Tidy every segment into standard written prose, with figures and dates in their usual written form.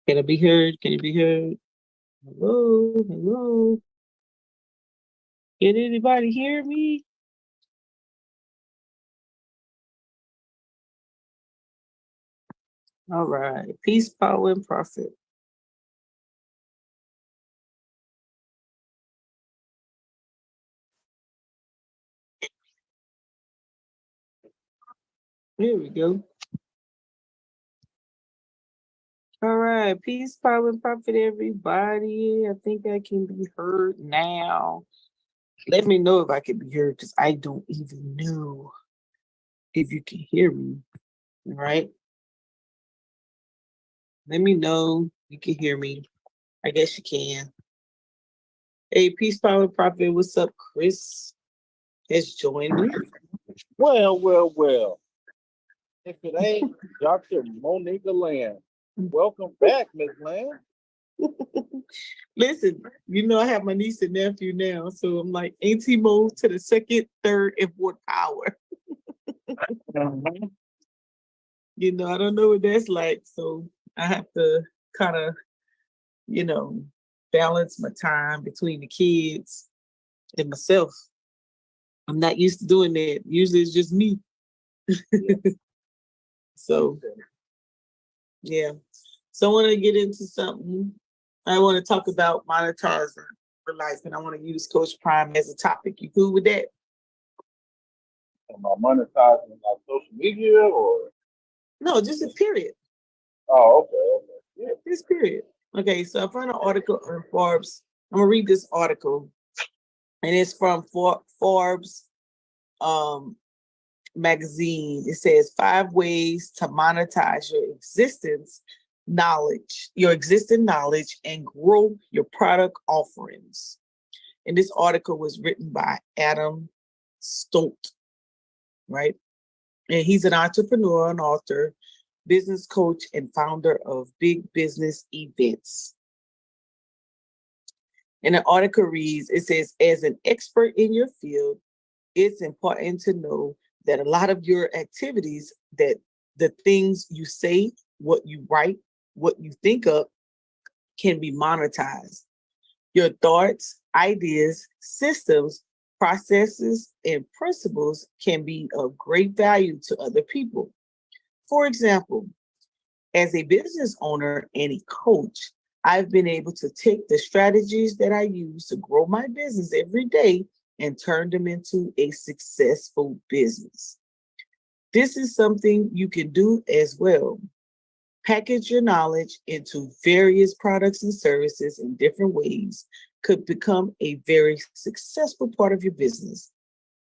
Can it be heard? Can it be heard? Hello, hello. Can anybody hear me? All right. Peace, power, and profit. Here we go. All right. Peace, power, and profit, everybody. I think I can be heard now. Let me know if I can be heard because I don't even know if you can hear me. All right. Let me know you can hear me. I guess you can. Hey, peace, power, and profit. What's up, Chris? Has joined me. Well, well, well. If it ain't Dr. Monika Lamb. Welcome back, Miss Lamb. Listen, I have my niece and nephew now, so I'm like Auntie Mo to the second, third, and fourth power. Mhm. I don't know what that's like, so I have to kind of, you know, balance my time between the kids and myself. I'm not used to doing that. Usually it's just me. Yeah. So yeah. So I want to get into something. I want to talk about monetizing for life, and I want to use Coach Prime as a topic. You cool with that? Am I monetizing on social media or? No, just a period. Oh, okay, okay. This period. Okay, so I found an article on Forbes. I'm gonna read this article, and it's from Forbes um, magazine. It says 5 ways to monetize your existing knowledge, and grow your product offerings. And this article was written by Adam Stolt, right? And he's an entrepreneur, an author, business coach, and founder of Big Business Events. And the article reads, it says, as an expert in your field, it's important to know that a lot of your activities, that the things you say, what you write, what you think of, can be monetized. Your thoughts, ideas, systems, processes, and principles can be of great value to other people. For example, as a business owner and a coach, I've been able to take the strategies that I use to grow my business every day and turn them into a successful business. This is something you can do as well. Package your knowledge into various products and services in different ways could become a very successful part of your business.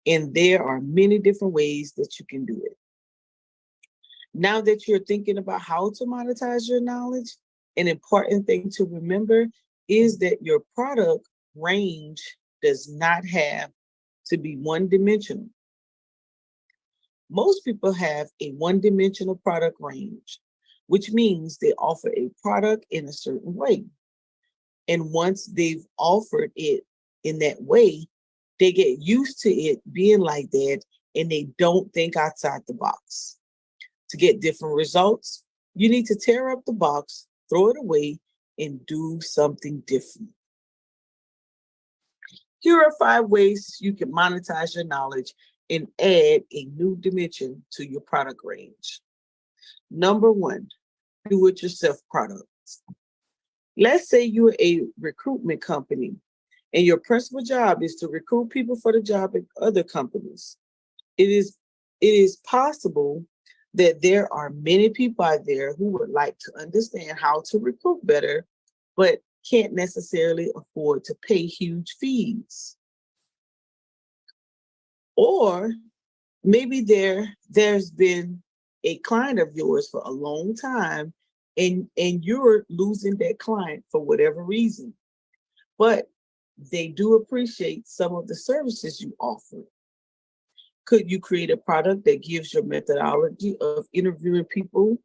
And there are many different ways that you can do it. Now that you're thinking about how to monetize your knowledge, an important thing to remember is that your product range does not have to be one dimensional. Most people have a one dimensional product range, which means they offer a product in a certain way. And once they've offered it in that way, they get used to it being like that and they don't think outside the box. To get different results, you need to tear up the box, throw it away, and do something different. Here are 5 ways you can monetize your knowledge and add a new dimension to your product range. Number one, do it yourself products. Let's say you're a recruitment company and your principal job is to recruit people for the job at other companies. It is possible that there are many people out there who would like to understand how to recruit better, but can't necessarily afford to pay huge fees. Or maybe there's been a client of yours for a long time and you're losing that client for whatever reason. But they do appreciate some of the services you offer. Could you create a product that gives your methodology of interviewing people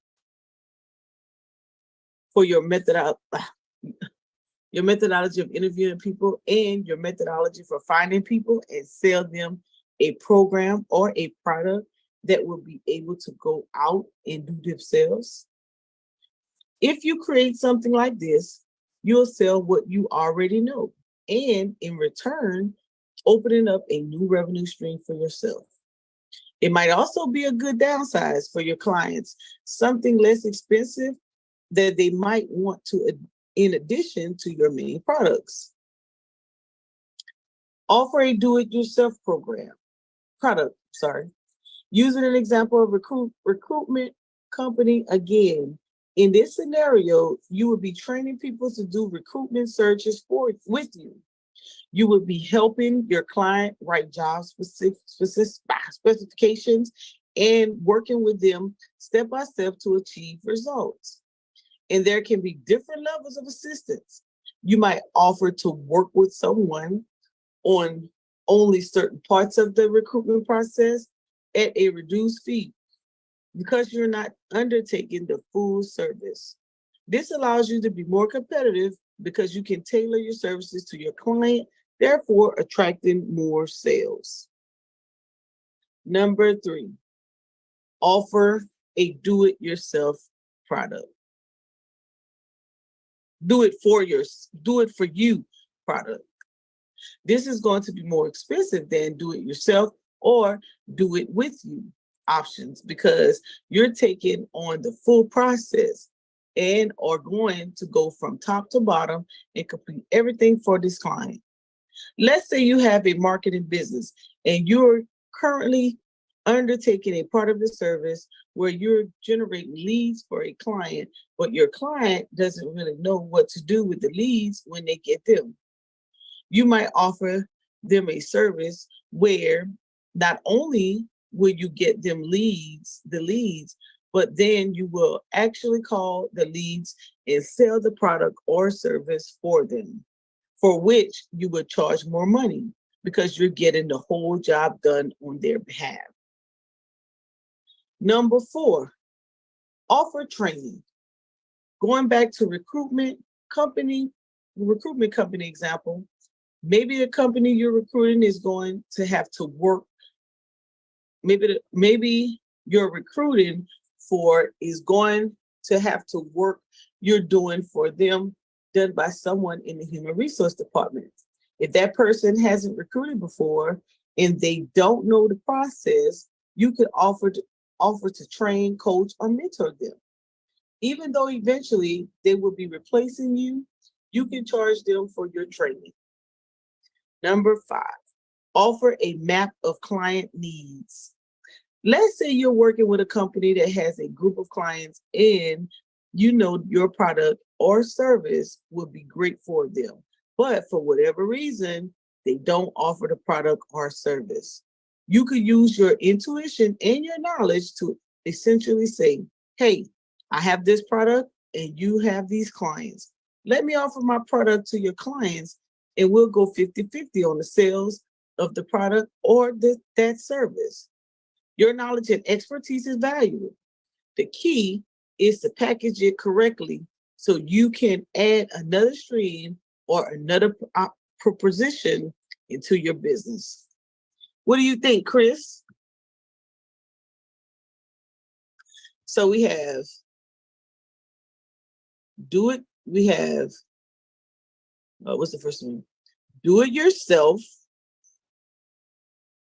for your methodology of interviewing people and your methodology for finding people and sell them a program or a product that will be able to go out and do themselves? If you create something like this, you'll sell what you already know, and in return, opening up a new revenue stream for yourself. It might also be a good downsize for your clients, something less expensive that they might want to, in addition to your main products. Offer a do-it-yourself product, sorry. Using an example of recruitment company again. In this scenario, you would be training people to do recruitment searches with you. You would be helping your client write specifications and working with them step by step to achieve results. And there can be different levels of assistance. You might offer to work with someone on only certain parts of the recruitment process at a reduced fee because you're not undertaking the full service. This allows you to be more competitive because you can tailor your services to your client, therefore attracting more sales. Number 3, offer a do-it-yourself product. Do it for you product. This is going to be more expensive than do it yourself or do it with you options because you're taking on the full process and are going to go from top to bottom and complete everything for this client. Let's say you have a marketing business and you're currently undertaking a part of the service where you're generating leads for a client, but your client doesn't really know what to do with the leads when they get them. You might offer them a service where not only will you get them the leads, but then you will actually call the leads and sell the product or service for them, for which you would charge more money because you're getting the whole job done on their behalf. Number 4, offer training. Going back to recruitment company example, maybe the company you're recruiting is going to have to work. Maybe you're recruiting for is going to have to work you're doing for them done by someone in the human resource department. If that person hasn't recruited before and they don't know the process, you could offer to train, coach, or mentor them. Even though eventually they will be replacing you, you can charge them for your training. Number 5, offer a map of client needs. Let's say you're working with a company that has a group of clients and you know your product or service would be great for them. But for whatever reason, they don't offer the product or service. You could use your intuition and your knowledge to essentially say, hey, I have this product and you have these clients. Let me offer my product to your clients and we'll go 50-50 on the sales of the product or that service. Your knowledge and expertise is valuable. The key is to package it correctly so you can add another stream or another proposition into your business. What do you think, Chris? So we have do it. We have, what's the first one? Do it yourself,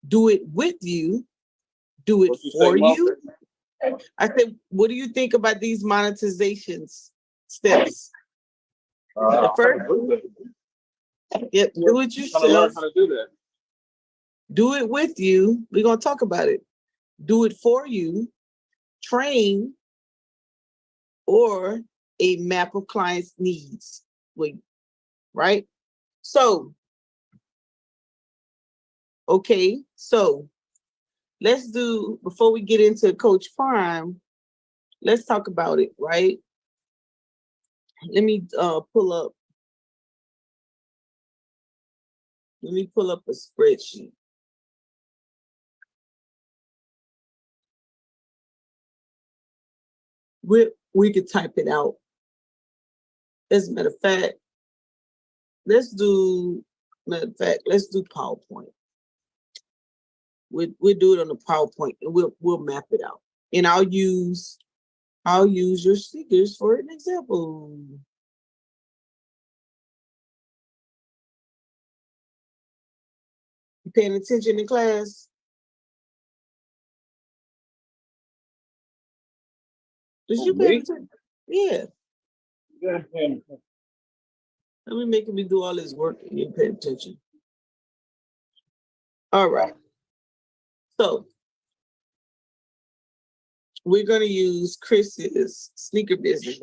do it with you, do it for you. I said, what do you think about these monetizations steps? The first, yep, do it yourself. How to do that. Do it with you. We're going to talk about it. Do it for you, train, or a map of clients' needs. Right? So, okay, so let's do, before we get into Coach Prime, let's talk about it, right? Let me pull up a spreadsheet. We could type it out. As a matter of fact, let's do PowerPoint. We'll do it on the PowerPoint and we'll map it out. And I'll use I'll use your stickers for an example. You paying attention in class? Did For you pay me? attention? Yeah. Yeah. Let me making me do all this work and you pay attention. All right. So we're gonna use Chris's sneaker business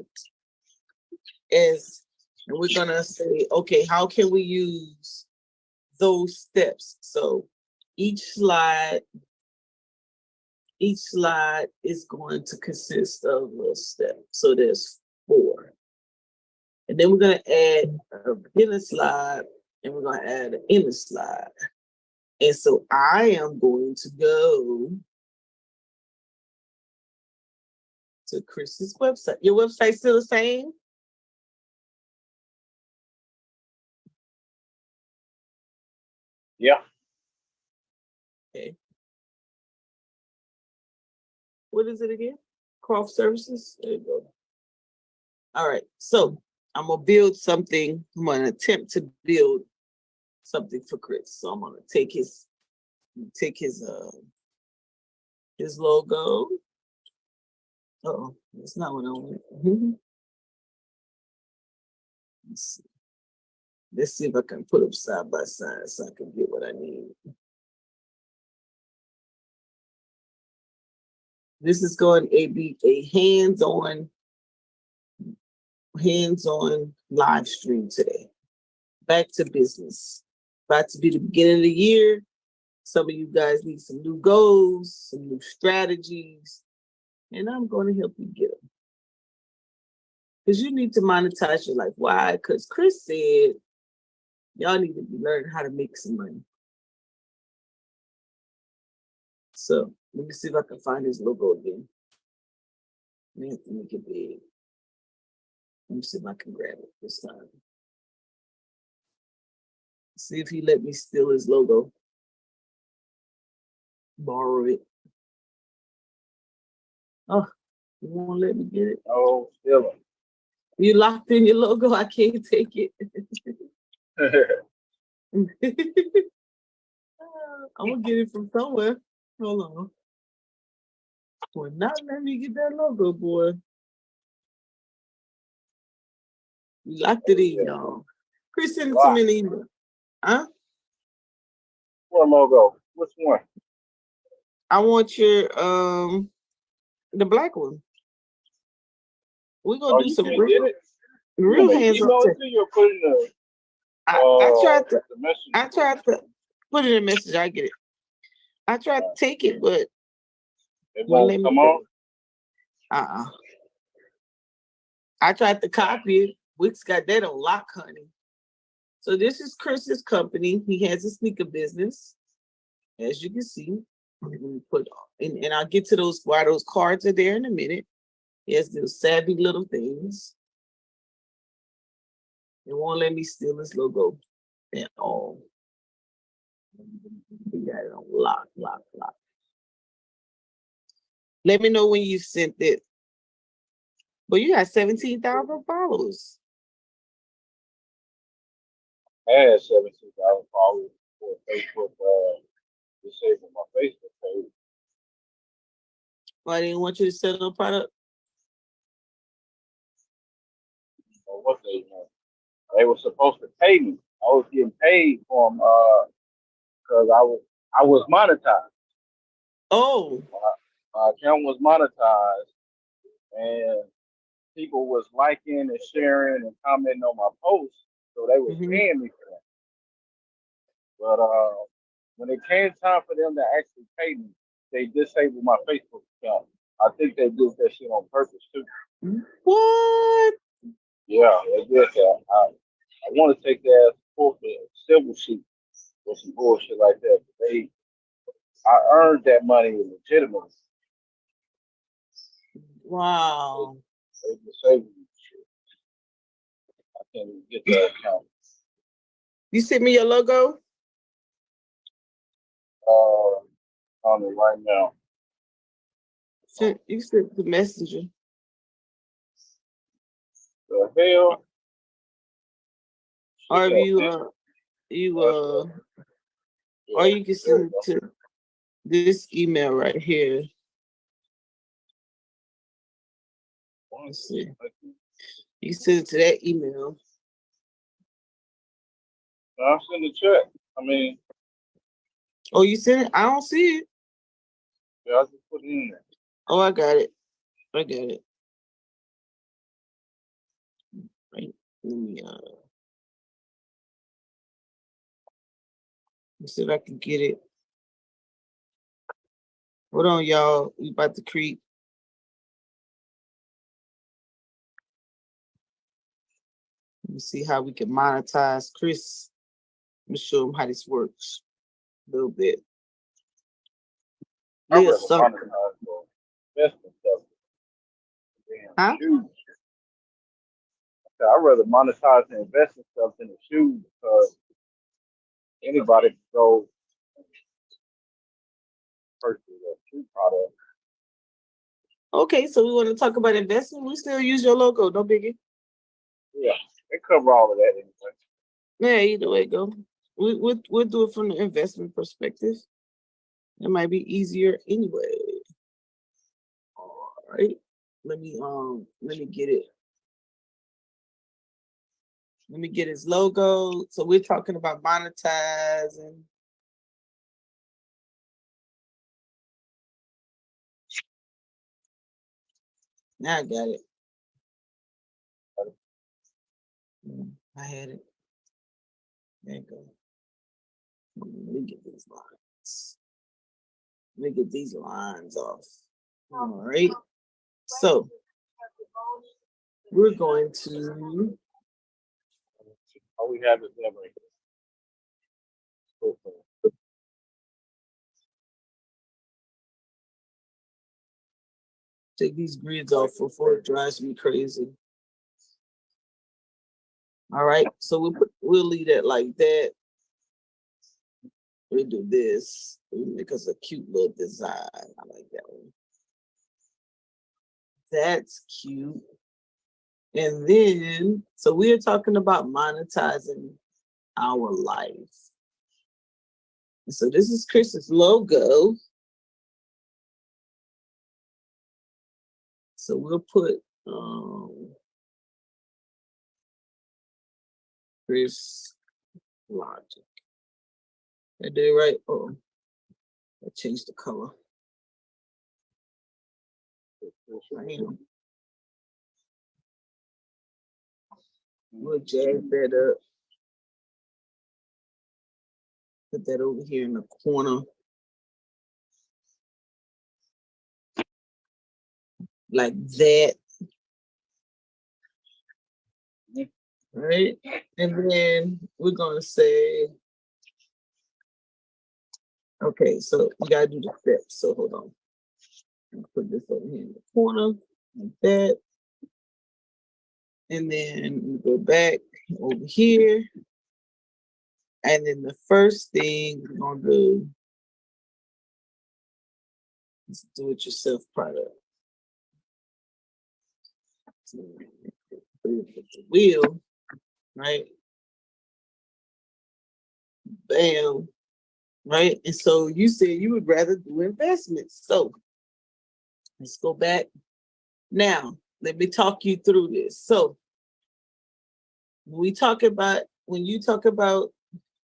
as, and we're gonna say, okay, how can we use those steps? So each slide is going to consist of a step. So there's 4. And then we're going to add a beginner slide and we're going to add an inner slide. And so I am going to go to Chris's website. Your website's still the same? Yeah. Okay. What is it again? Craft Services? There you go. All right. So I'm going to build something. I'm going to attempt to build something for Chris. So I'm going to take his logo. Oh, that's not what I want. Let's see if I can put them side by side so I can get what I need. This is going to be a hands-on live stream today. Back to business. About to be the beginning of the year. Some of you guys need some new goals, some new strategies, and I'm going to help you get them. Because you need to monetize your life. Why? Because Chris said y'all need to be learning how to make some money. So let me see if I can find his logo again. I have to make it big. Let me see if I can grab it this time. See if he let me steal his logo. Borrow it. Oh, you won't let me get it? Oh, still. You locked in your logo, I can't take it. I'm gonna get it from somewhere. Hold on. Well, not let me get that logo, boy. You locked it in, y'all. Chris sent it to me in the email. Huh? What logo? Which one? I want your the black one. We're gonna do You some can't get it? real hands-on email it tech. to you or put it in the message. I tried to put it in a message. I get it. I tried to take it, but it won't come on. I tried to copy it. Wix got that on lock, honey. So this is Chris's company. He has a sneaker business, as you can see. And I'll get to why those cards are there in a minute. He has those savvy little things. It won't let me steal his logo at all. We got it on lock. Let me know when you sent it. But you got 17,000 followers. I had 17,000 followers for Facebook. Disabled my Facebook page. Well, I didn't want you to sell no product. Or what they were supposed to pay me. I was getting paid from because I was monetized. Oh. My account was monetized, and people was liking and sharing and commenting on my posts, so they was paying me for that. But when it came time for them to actually pay me, they disabled my Facebook account. I think they did that shit on purpose too. What? Yeah, they did that. I want to take that as for civil suit or some bullshit like that. But I earned that money legitimately. Wow. They disabled me. I can't even get that account. You sent me your logo? On it right now. You sent the messenger. the hell? Or if Shit, or you can there we send it go. to this email right here. Let's see. You can send it to that email. I'm sending the check. I mean, Oh, you sent it? I don't see it. yeah, I just put it in there. Oh, I got it. I got it. Right. Let's see if I can get it. Hold on, y'all. We about to create. Let me see how we can monetize Chris. Let me show him how this works a little bit. I rather Yes, monetize for investment stuff. huh? Shoes. I'd rather monetize the investment stuff than the shoes because anybody can go purchase a shoe product. Okay, so we want to talk about investment. We still use your logo, no biggie. Yeah, they cover all of that anyway. Yeah, either way it go. We'll do it from the investment perspective. It might be easier anyway. All right. Let me get it. Let me get his logo. So we're talking about monetizing. Now I got it. I had it. There you go. Let me get these lines. Let me get these lines off. All right. So we're going to All we have is memory. take these grids off before it drives me crazy. All right. So we'll leave that like that. We'll do this. We'll make us a cute little design. I like that one. That's cute. And then, so we're talking about monetizing our life. So this is Chris's logo. So we'll put Chris Logic. I did it right. Oh, I changed the color. We'll jazz that up. Put that over here in the corner. Like that. Right? And then we're going to say, okay, so we got to do the steps. So hold on. Put this over here in the corner, like that. And then we go back over here. And then the first thing we're going to do is do-it-yourself product. So put it with the wheel, right? Bam, right? And so you said you would rather do investments. So let's go back. Now, let me talk you through this. So when you talk about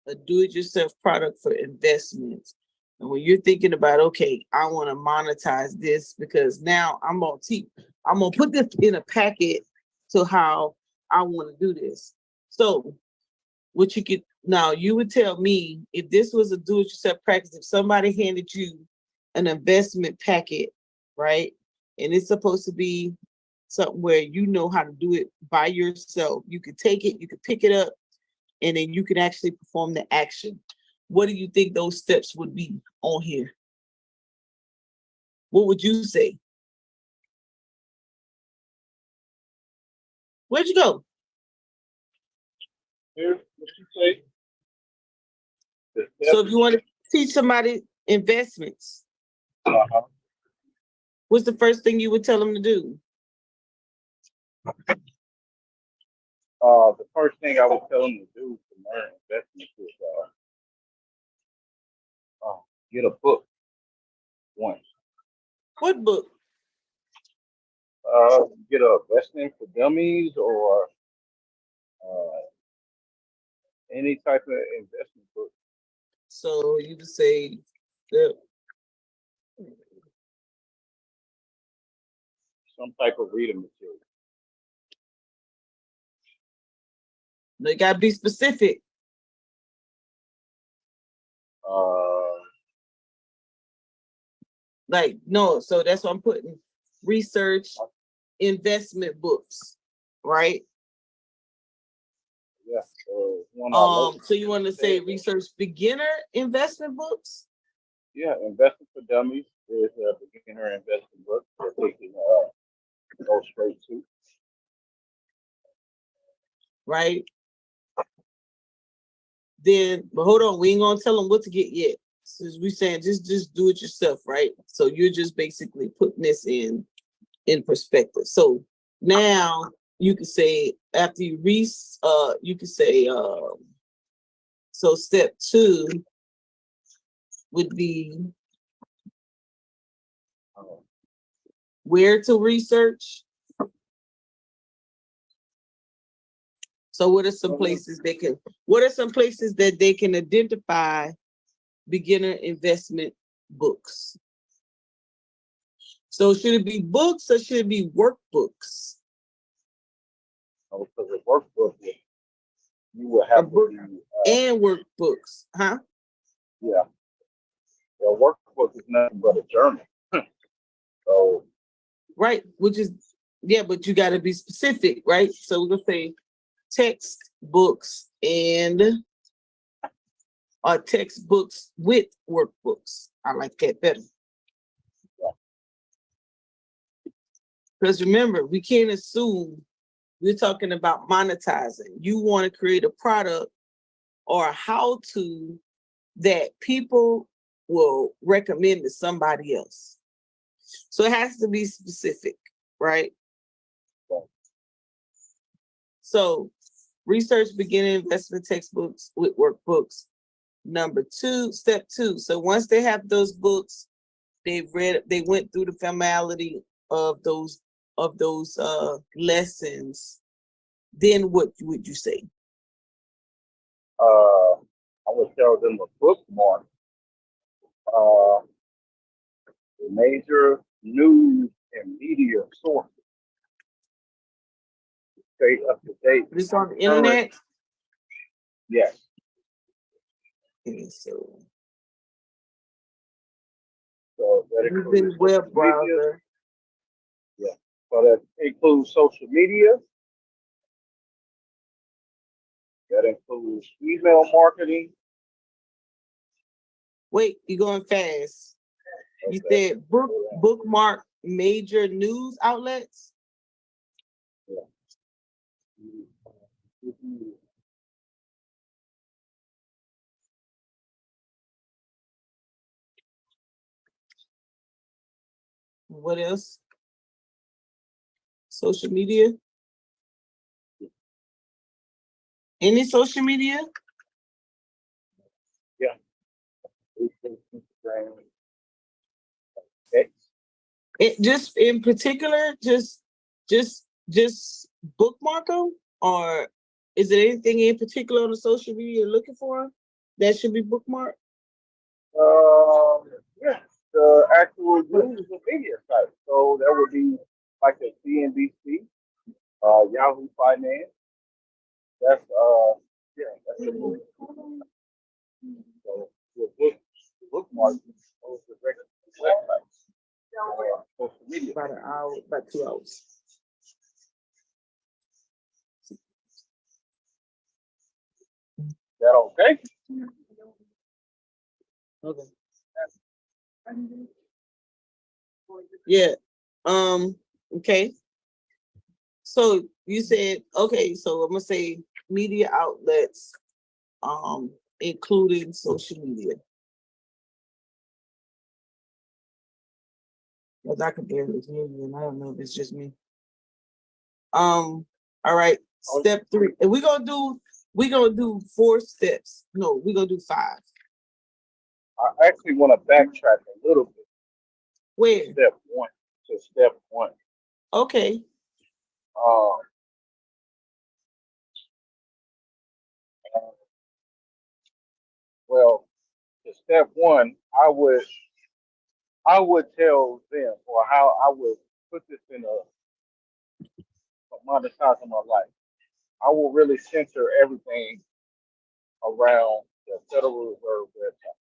a do-it-yourself product for investments, and when you're thinking about, okay, I want to monetize this because now I'm gonna put this in a packet to how I want to do this. So what you could now you would tell me if this was a do-it-yourself practice, if somebody handed you an investment packet, right? And it's supposed to be something where you know how to do it by yourself. You could take it, you could pick it up, and then you can actually perform the action. What do you think those steps would be on here? What would you say? Where'd you go? Here's what you say. So if you want to teach somebody investments, what's the first thing you would tell them to do? The first thing I would tell them to do to learn investment is get a book. One, What book? get a investing for dummies or uh, any type of investment book. So you would say the Some type of reading material. they gotta be specific. Uh, Like no, so that's what I'm putting research investment books, right? yeah. One I like. So you want to say research beginner investment books, Yeah, investing for dummies is a beginner investment book that they can go straight to. right? Then, but hold on, we ain't gonna tell them what to get yet. Since we saying just do it yourself, right? So you're just basically putting this in perspective. So now you can say after you you can say so step 2 would be where to research. So what are some places that they can identify beginner investment books? So should it be books or should it be workbooks? Because a workbook, you will A have book to be, and workbooks, huh? yeah. A workbook is nothing but a journal. So, Right, which is yeah, but you got to be specific, right? So we're gonna say textbooks and textbooks with workbooks. I like that better. Because remember, we can't assume we're talking about monetizing. You want to create a product or a how-to that people will recommend to somebody else. So it has to be specific, right? So research beginning investment textbooks with workbooks. Step 2. So once they have those books, they went through the formality of those lessons. Then what would you say? I would tell them a bookmark uh, major news and media sources. Stay up to date. This on the Current, internet? yes. Okay, so So that using includes web social media. browser. Yeah. So that includes social media. That includes email marketing. Wait, you're going fast. You Okay. said bookmark major news outlets. Yeah. What else? Social media. Any social media? Yeah. Instagram. X. It just in particular, just bookmark them, or is there anything in particular on the social media you're looking for that should be bookmarked? Yeah, the actual news and media site. So that would be like a CNBC, Yahoo Finance. That's yeah, that's the news. So the bookmark goes directly to the website, social media. About an hour, about 2 hours. Is that okay? Okay. Yeah. Okay. So you said okay. So I'm gonna say media outlets, including social media. Because I can barely hear you, and I don't know if it's just me. All right. Step 3. And we're gonna do 4 steps. No, we're gonna do 5. I actually want to backtrack a little bit. Where? Step one. To step one. Okay. Um, well, to step one, I would tell them, or how I would put this in a monetizing my life. I will really center everything around the Federal Reserve website.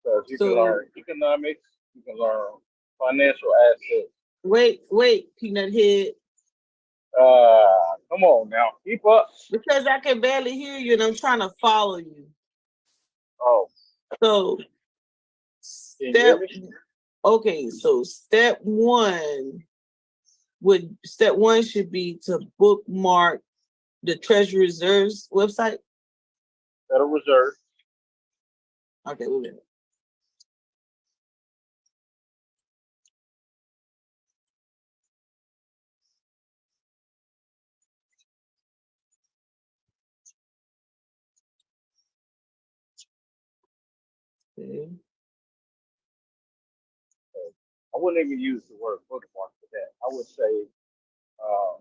Because you can So learn economics, you can learn financial assets. wait, peanut head. Come on now, keep up. Because I can barely hear you and I'm trying to follow you. Oh, So can you hear step me? okay, so step one should be to bookmark the Treasury Reserves website. Federal Reserve. Okay, wait a minute. Okay. I wouldn't even use the word bookmark for that. I would say, uh,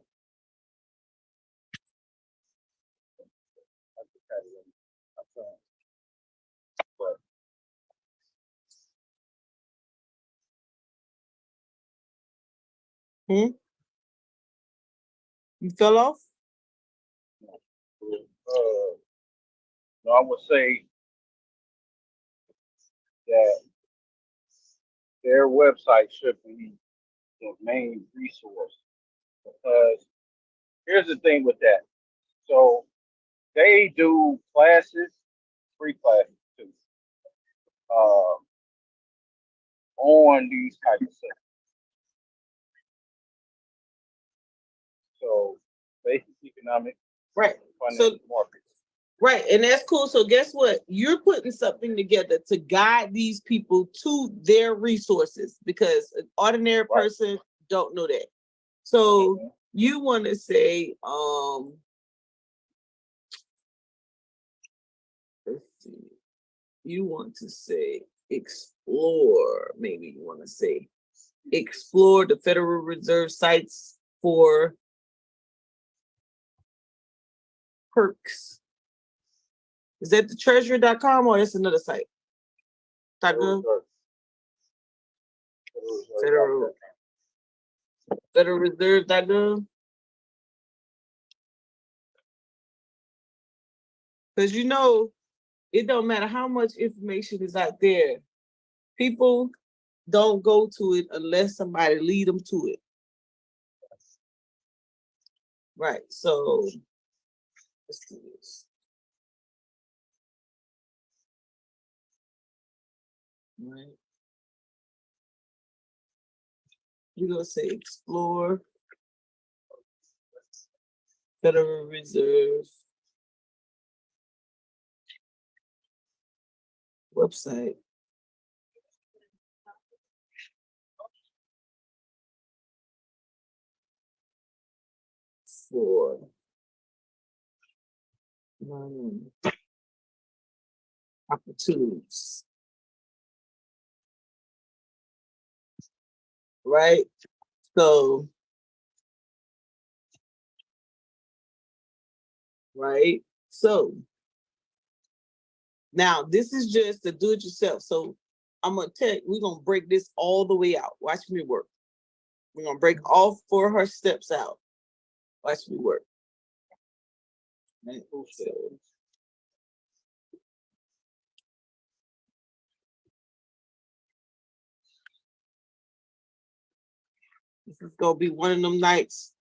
I just had it in my phone, but You fell off? no, I would say that their website should be the main resource. Because here's the thing with that. So they do classes, free classes too, uh, on these types of sites. So basic economics, Right. So financial markets. right, and that's cool. So guess what? You're putting something together to guide these people to their resources because an ordinary Right. person don't know that. So Mm-hmm. you want to say, let's see, you want to say explore. Maybe you want to say explore the Federal Reserve sites for perks. Is that the treasury.com or that's another site? Federal .gov? Reserve. Federal Federal Reserve. Federal Reserve.gov? Because it don't matter how much information is out there. People don't go to it unless somebody lead them to it. Right. So let's do this. Right. We're gonna say explore Federal Reserve website for learning opportunities. Right. So right. So now this is just to do it yourself. So we're gonna break this all the way out. Watch me work. We're gonna break all 4 of her steps out. Watch me work. Right? So this is gonna be one of them nights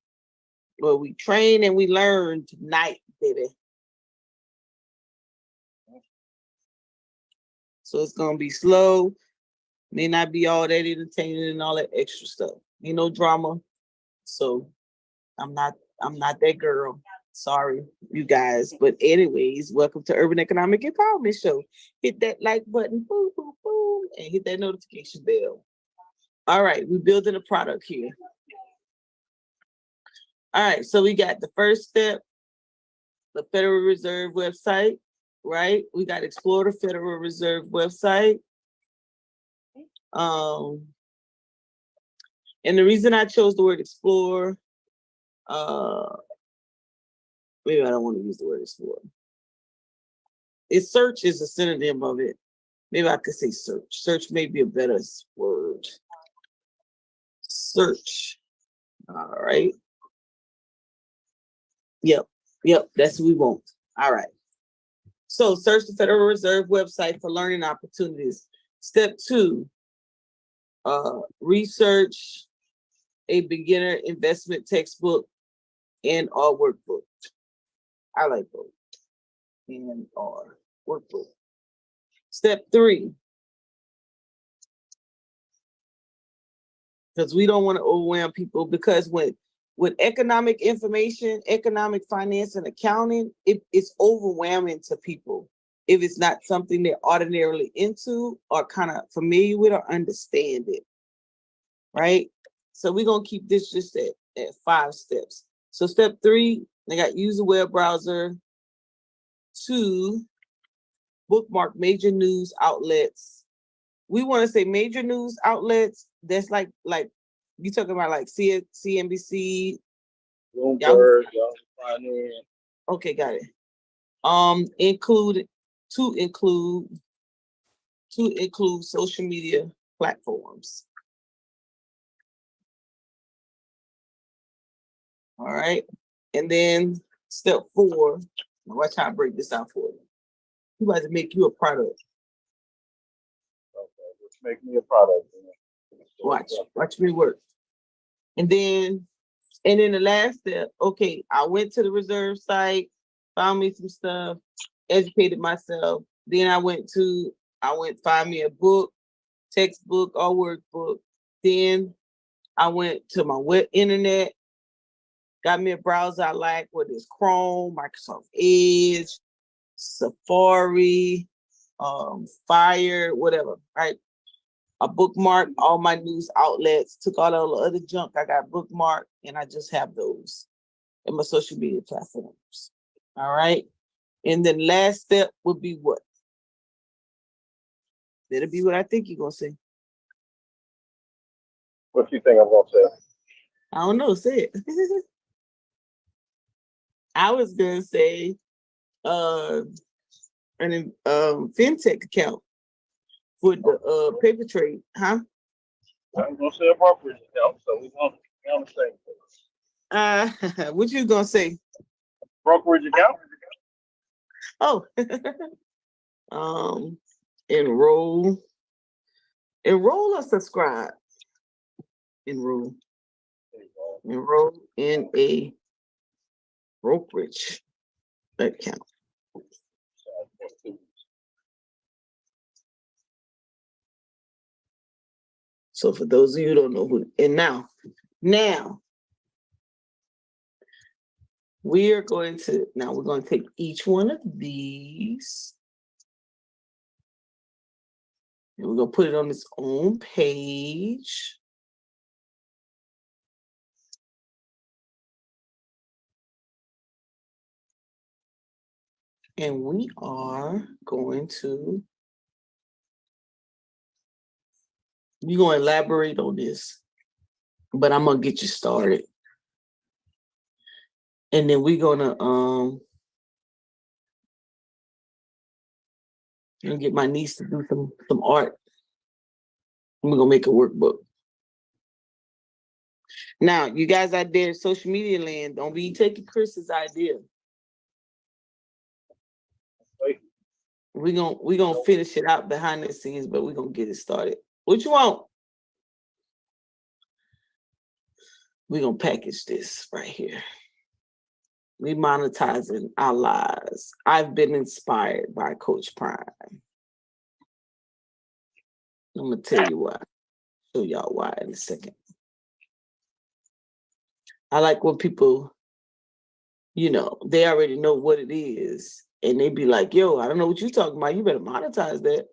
where we train and we learn tonight, baby. So it's gonna be slow, may not be all that entertaining and all that extra stuff. Ain't no drama. So I'm not I'm not that girl. Sorry, you guys. But anyways, welcome to Urban Economic Empowerment Show. Hit that like button, boom, boom, boom, and hit that notification bell. All right, we're building a product here. All right, so we got the first step, the Federal Reserve website, right? We got explore the Federal Reserve website. And the reason I chose the word explore, maybe I don't want to use the word explore. Search is a synonym of it. Maybe I could say search. Search may be a better word. Search. All right. Yep. That's what we want. All right. So search the Federal Reserve website for learning opportunities. Step 2, research a beginner investment textbook and or workbook. I like both. And or workbook. Step 3, because we don't want to overwhelm people, because with economic information, economic finance and accounting, it's overwhelming to people if it's not something they're ordinarily into or kind of familiar with or understand it, right? So we're going to keep this just at 5 steps. So step 3, they got use a web browser. 2, bookmark major news outlets. We want to say major news outlets. That's like you talking about like CNBC, Bloomberg, Yahoo Finance. Okay, got it. Include social media platforms. All right, and then step 4. Watch how I break this out for you. You about to make you a product. Okay, let's make me a product. Watch me work. And then the last step, okay, I went to the reserve site, found me some stuff, educated myself. Then I went find me a book, textbook or workbook. Then I went to my web internet, got me a browser I like, whether it's Chrome, Microsoft Edge, Safari, Fire, whatever, right? I bookmarked all my news outlets, took all the other junk I got bookmarked, and I just have those in my social media platforms. All right. And then last step would be what? That'll be what I think you're gonna say. What you think I'm gonna say? I don't know. Say it. I was gonna say an fintech account for the paper trade, huh? I'm gonna say a brokerage account, so we're on the same page. What you gonna say? Brokerage account. Oh, enroll or subscribe. Enroll in a brokerage account. So for those of you who don't know who, and now we're going to take each one of these and we're going to put it on its own page. And we are going to, we're going to elaborate on this, but I'm going to get you started. And then we're going to get my niece to do some art. And we're going to make a workbook. Now, you guys out there in social media land, don't be taking Chris's idea. We're gonna finish it out behind the scenes, but we're gonna get it started. What you want? We're gonna package this right here. We monetizing our lives. I've been inspired by Coach Prime. I'm gonna tell you why. Show y'all why in a second. I like when people, they already know what it is, and they be like, "Yo, I don't know what you talking about. You better monetize that."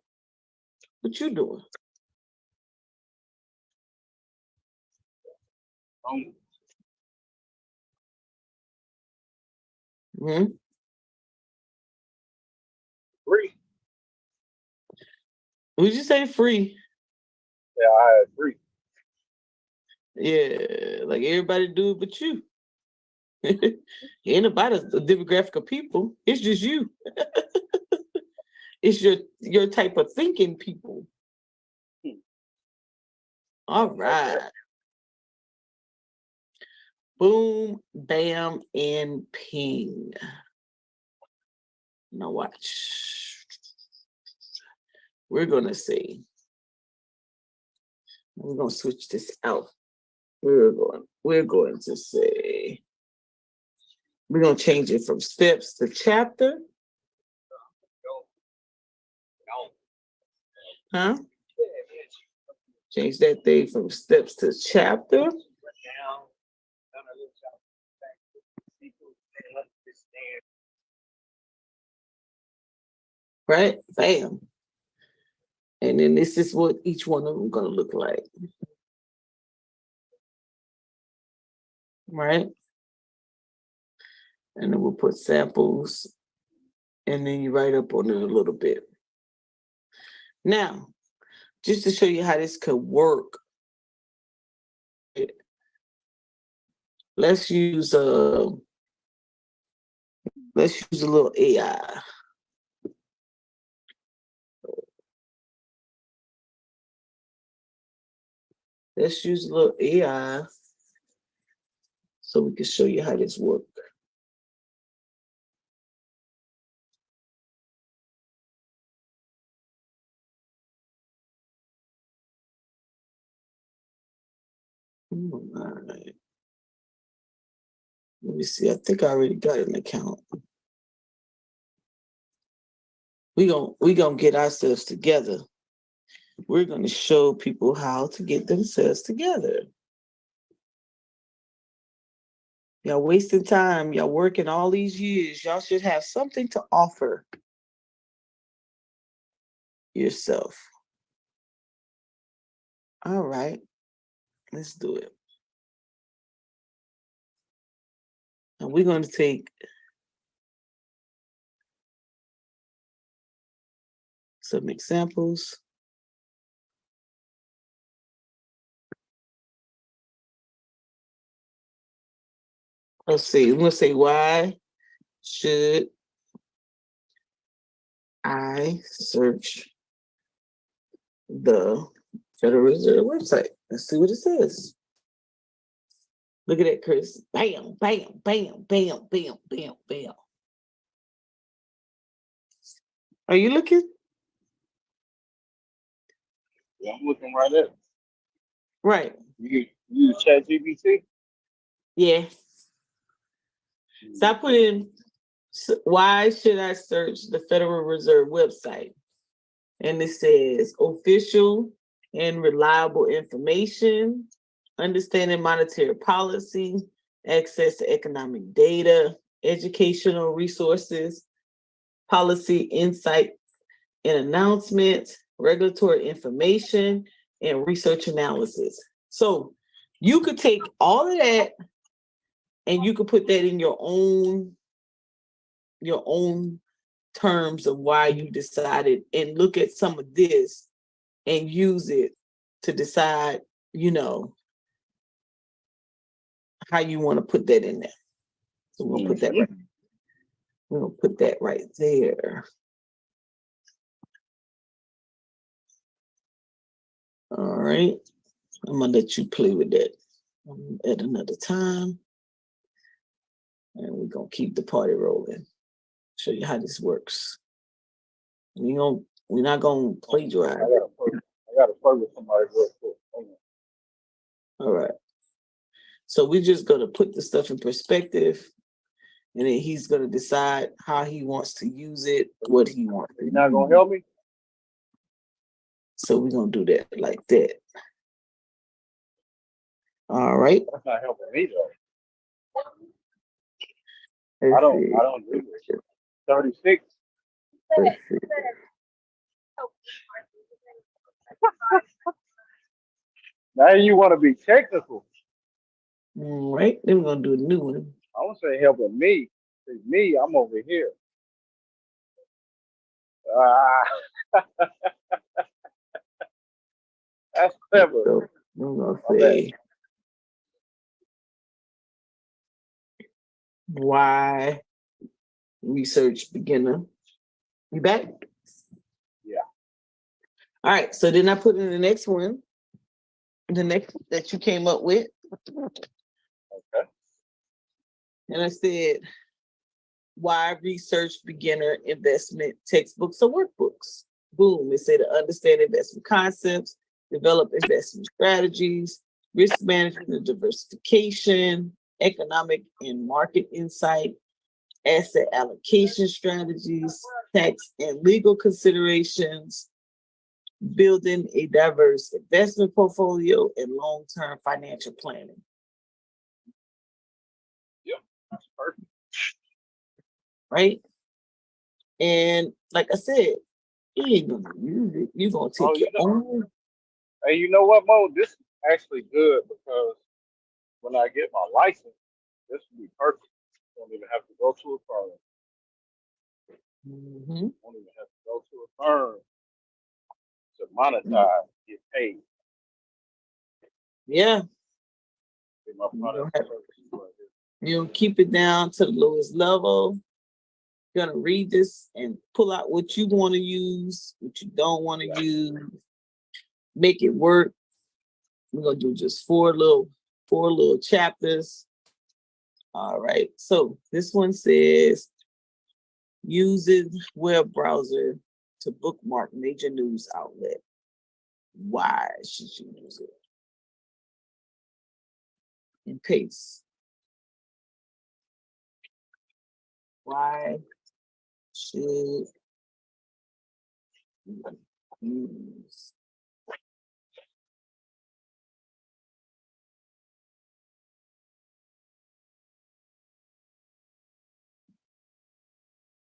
What you doing? Mm-hmm. Free. Would you say free? Yeah, I had free. Yeah, like everybody do it but you. Ain't nobody a demographic of people. It's just you. It's your type of thinking people. All right. Boom, bam, and ping. Now watch. We're gonna see. We're gonna switch this out. We're going to say we're gonna change it from steps to chapter. Huh? Change that thing from steps to chapter. Right? Bam. And then this is what each one of them gonna look like. Right? And then we'll put samples and then you write up on it a little bit. Now, just to show you how this could work, let's use a little AI. Let's use a little AI so we can show you how this works. All right. Let me see. I think I already got an account. We gonna get ourselves together. We're gonna show people how to get themselves together. Y'all wasting time. Y'all working all these years. Y'all should have something to offer yourself. All right, let's do it. And we're going to take some examples. Let's see. I'm going to say, why should I search the Federal Reserve website? Let's see what it says. Look at that, Chris. Bam, bam, bam, bam, bam, bam, bam. Are you looking? Yeah, I'm looking right at it. Right. You use ChatGPT? Yeah. So I put in, why should I search the Federal Reserve website? And it says official and reliable information, understanding monetary policy, access to economic data, educational resources, policy insight and announcements, regulatory information, and research analysis. So you could take all of that and you could put that in your own terms of why you decided, and look at some of this and use it to decide, how you want to put that in there. So we'll put that right. We'll put that right there. All right. I'm gonna let you play with that at another time. And we're gonna keep the party rolling. Show you how this works. We're not gonna plagiarize. I gotta play with somebody real quick. All right. So we're just gonna put the stuff in perspective, and then he's gonna decide how he wants to use it, what he wants. You're not gonna help me? So we're gonna do that like that. All right. That's not helping me though. I don't do this. 36. Now you want to be technical. All right. Then we're gonna do a new one. I want to say helping me. See, me, I'm over here. Ah, that's clever. So I'm gonna My bad. say why research beginner. You back? Yeah. All right. So then I put in the next one, the next that you came up with, Okay. and I said why research beginner investment textbooks or workbooks. Boom. It said to understand investment concepts, develop investment strategies, risk management and diversification, economic and market insight, asset allocation strategies, tax and legal considerations, building a diverse investment portfolio, and long-term financial planning. Yep. That's perfect. Right? And like I said, you ain't gonna use it. You're gonna Oh, take your own. hey, you know what, Mo? This is actually good because when I get my license, this will be perfect. Don't even have to go to a firm. Mhm. Don't even have to go to a firm to monetize, get paid, Yeah, get my you're product gonna, and have, services right here. you're gonna keep it down to the lowest level. You're gonna read this and pull out what you want to use, what you don't want Yeah. to use, make it work. We're gonna do just four little chapters. All right. So this one says uses web browser to bookmark major news outlet. Why should you use it? And paste. Why should you use?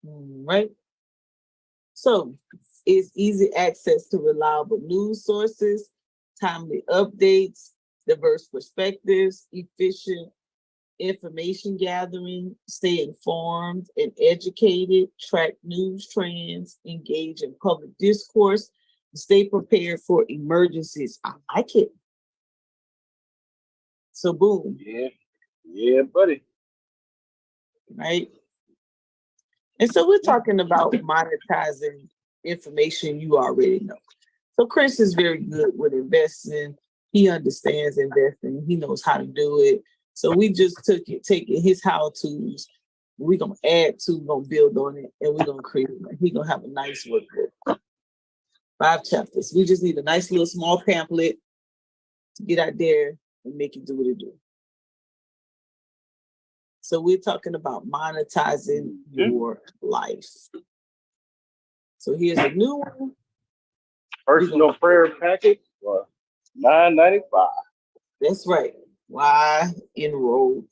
Right. So it's easy access to reliable news sources, timely updates, diverse perspectives, efficient information gathering, stay informed and educated, track news trends, engage in public discourse, stay prepared for emergencies. I like it. So boom, Yeah. Yeah, buddy. right? And so we're talking about monetizing information you already know. So Chris is very good with investing. He understands investing. He knows how to do it. So we just taking his how to's. We're gonna add to, we're gonna build on it, and we're gonna create it. He's gonna have a nice workbook. 5 chapters. We just need a nice little small pamphlet to get out there and make it do what it do. So we're talking about monetizing your life. So here's a new one. Personal prayer package for $9.95. That's right. Why enroll?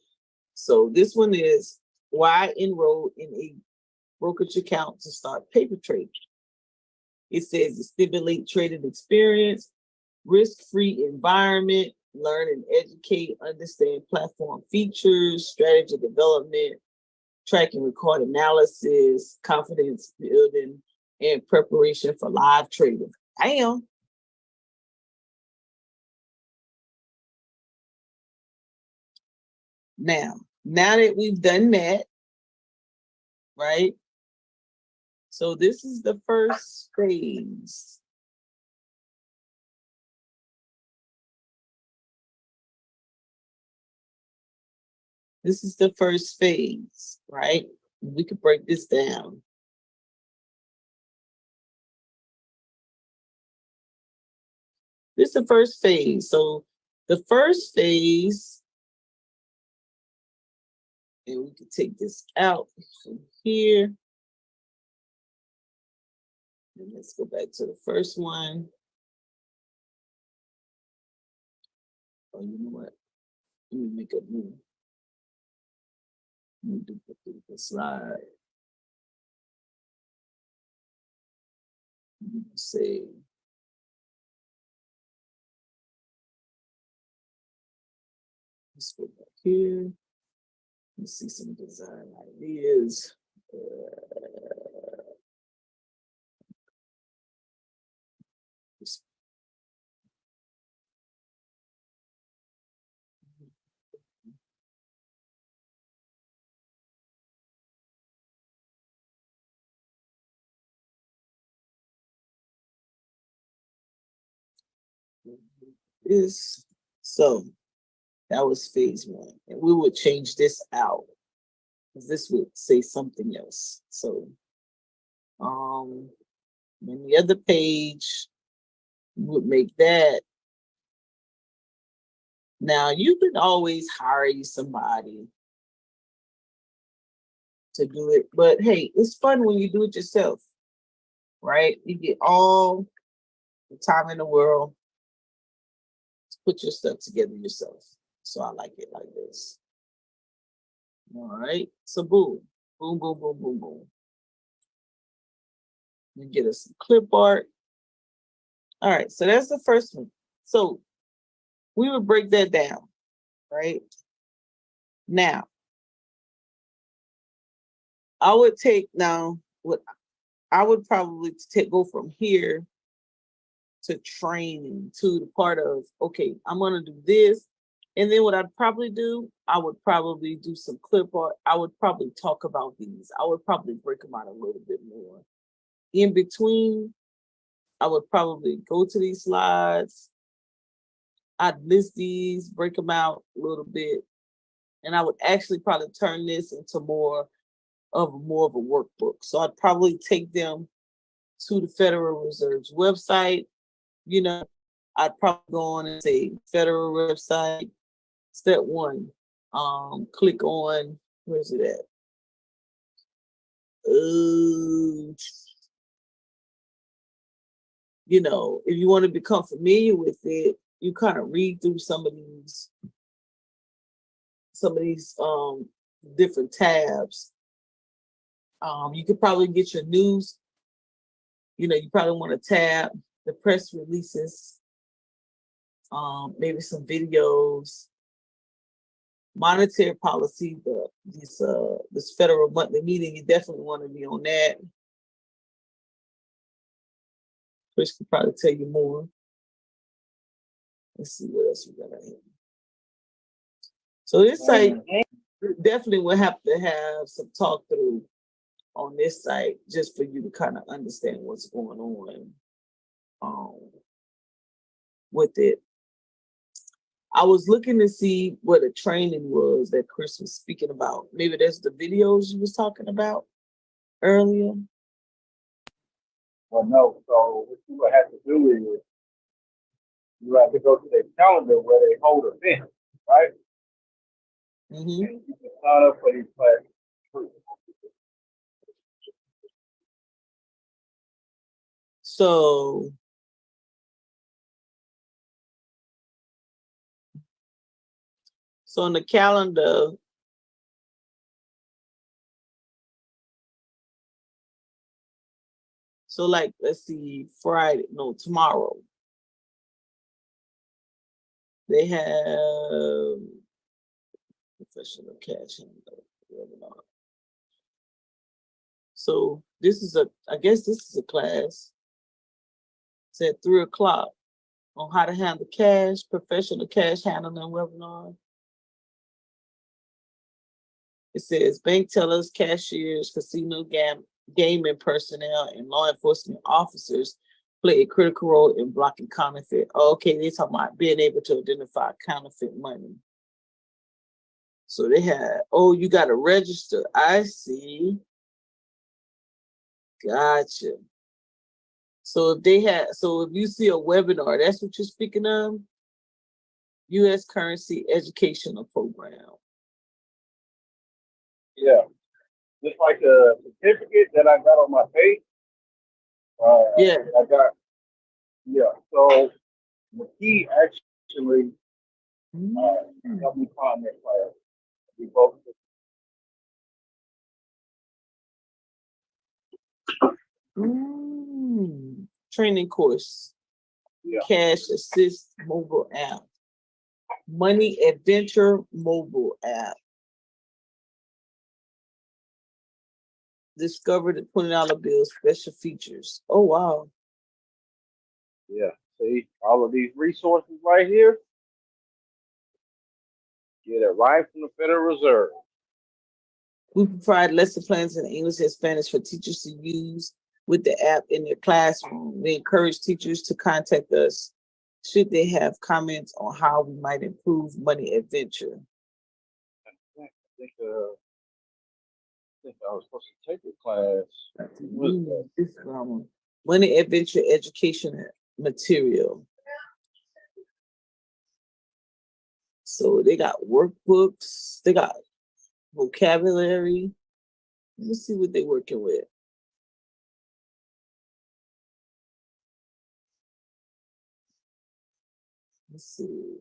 So this one is why enroll in a brokerage account to start paper trading. It says to stimulate trading experience, risk-free environment, learn and educate, understand platform features, strategy development, track and record analysis, confidence building, and preparation for live trading. Damn. Now that we've done that, right? So this is the first phase. This is the first phase, right? We could break this down. This is the first phase. So the first phase, and we can take this out from here. And let's go back to the first one. Oh, you know what? Let me make a new. Let me duplicate the slide. Say, let's go back here. Let's see some design ideas. This so that was phase one, and we would change this out because this would say something else. So, on the other page, we would make that. Now you can always hire you somebody to do it, but hey, it's fun when you do it yourself, right? You get all the time in the world to put your stuff together yourself. So I like it like this. All right. So boom, boom, boom, boom, boom, boom. You get us some clip art. All right. So that's the first one. So we would break that down, right? Now, I would take now what I would probably go from here to training to the part of, okay, I'm gonna do this. And then what I'd probably do, I would probably do some clip art. I would probably talk about these. I would probably break them out a little bit more. In between, I would probably go to these slides. I'd list these, break them out a little bit, and I would actually probably turn this into more of a workbook. So I'd probably take them to the Federal Reserve's website. You know, I'd probably go on and say Federal website, step one. Click on, where's it at? You know, if you want to become familiar with it, you kind of read through some of these different tabs. You could probably get your news. You know, you probably want to tab the press releases, maybe some videos, monetary policy, this federal monthly meeting. You definitely want to be on that. Chris could probably tell you more. Let's see what else we got here. So this site definitely will have to have some talk through on this site just for you to kind of understand what's going on with it. I was looking to see what the training was that Chris was speaking about. Maybe that's the videos you was talking about earlier. Well, no. So what you would have to do is you have to go to their calendar where they hold events, right? Mm-hmm. And you can sign up for these classes. So on the calendar, so like, let's see, Friday, no, tomorrow. They have professional cash webinar. So this is I guess this is a class. It's at 3:00 on how to handle cash, professional cash handling webinar. It says bank tellers, cashiers, casino gaming personnel, and law enforcement officers play a critical role in blocking counterfeit. Oh, okay, they're talking about being able to identify counterfeit money. So they had, you got to register. I see. Gotcha. So if you see a webinar, that's what you're speaking of? U.S. Currency Educational Program. Yeah. Just like the certificate that I got on my page. Yeah. So the key actually helped me find that class. We both. Training course. Yeah. Cash Assist mobile app. Money Adventure mobile app. Discover the $20 bill special features. Oh wow. Yeah. See, all of these resources right here, get it right from the Federal Reserve. We provide lesson plans in English and Spanish for teachers to use with the app in their classroom. We encourage teachers to contact us should they have comments on how we might improve Money Adventure. I think I was supposed to take a class. What is that? This Money Adventure education material. So they got workbooks, they got vocabulary. Let me see what they're working with. Let's see.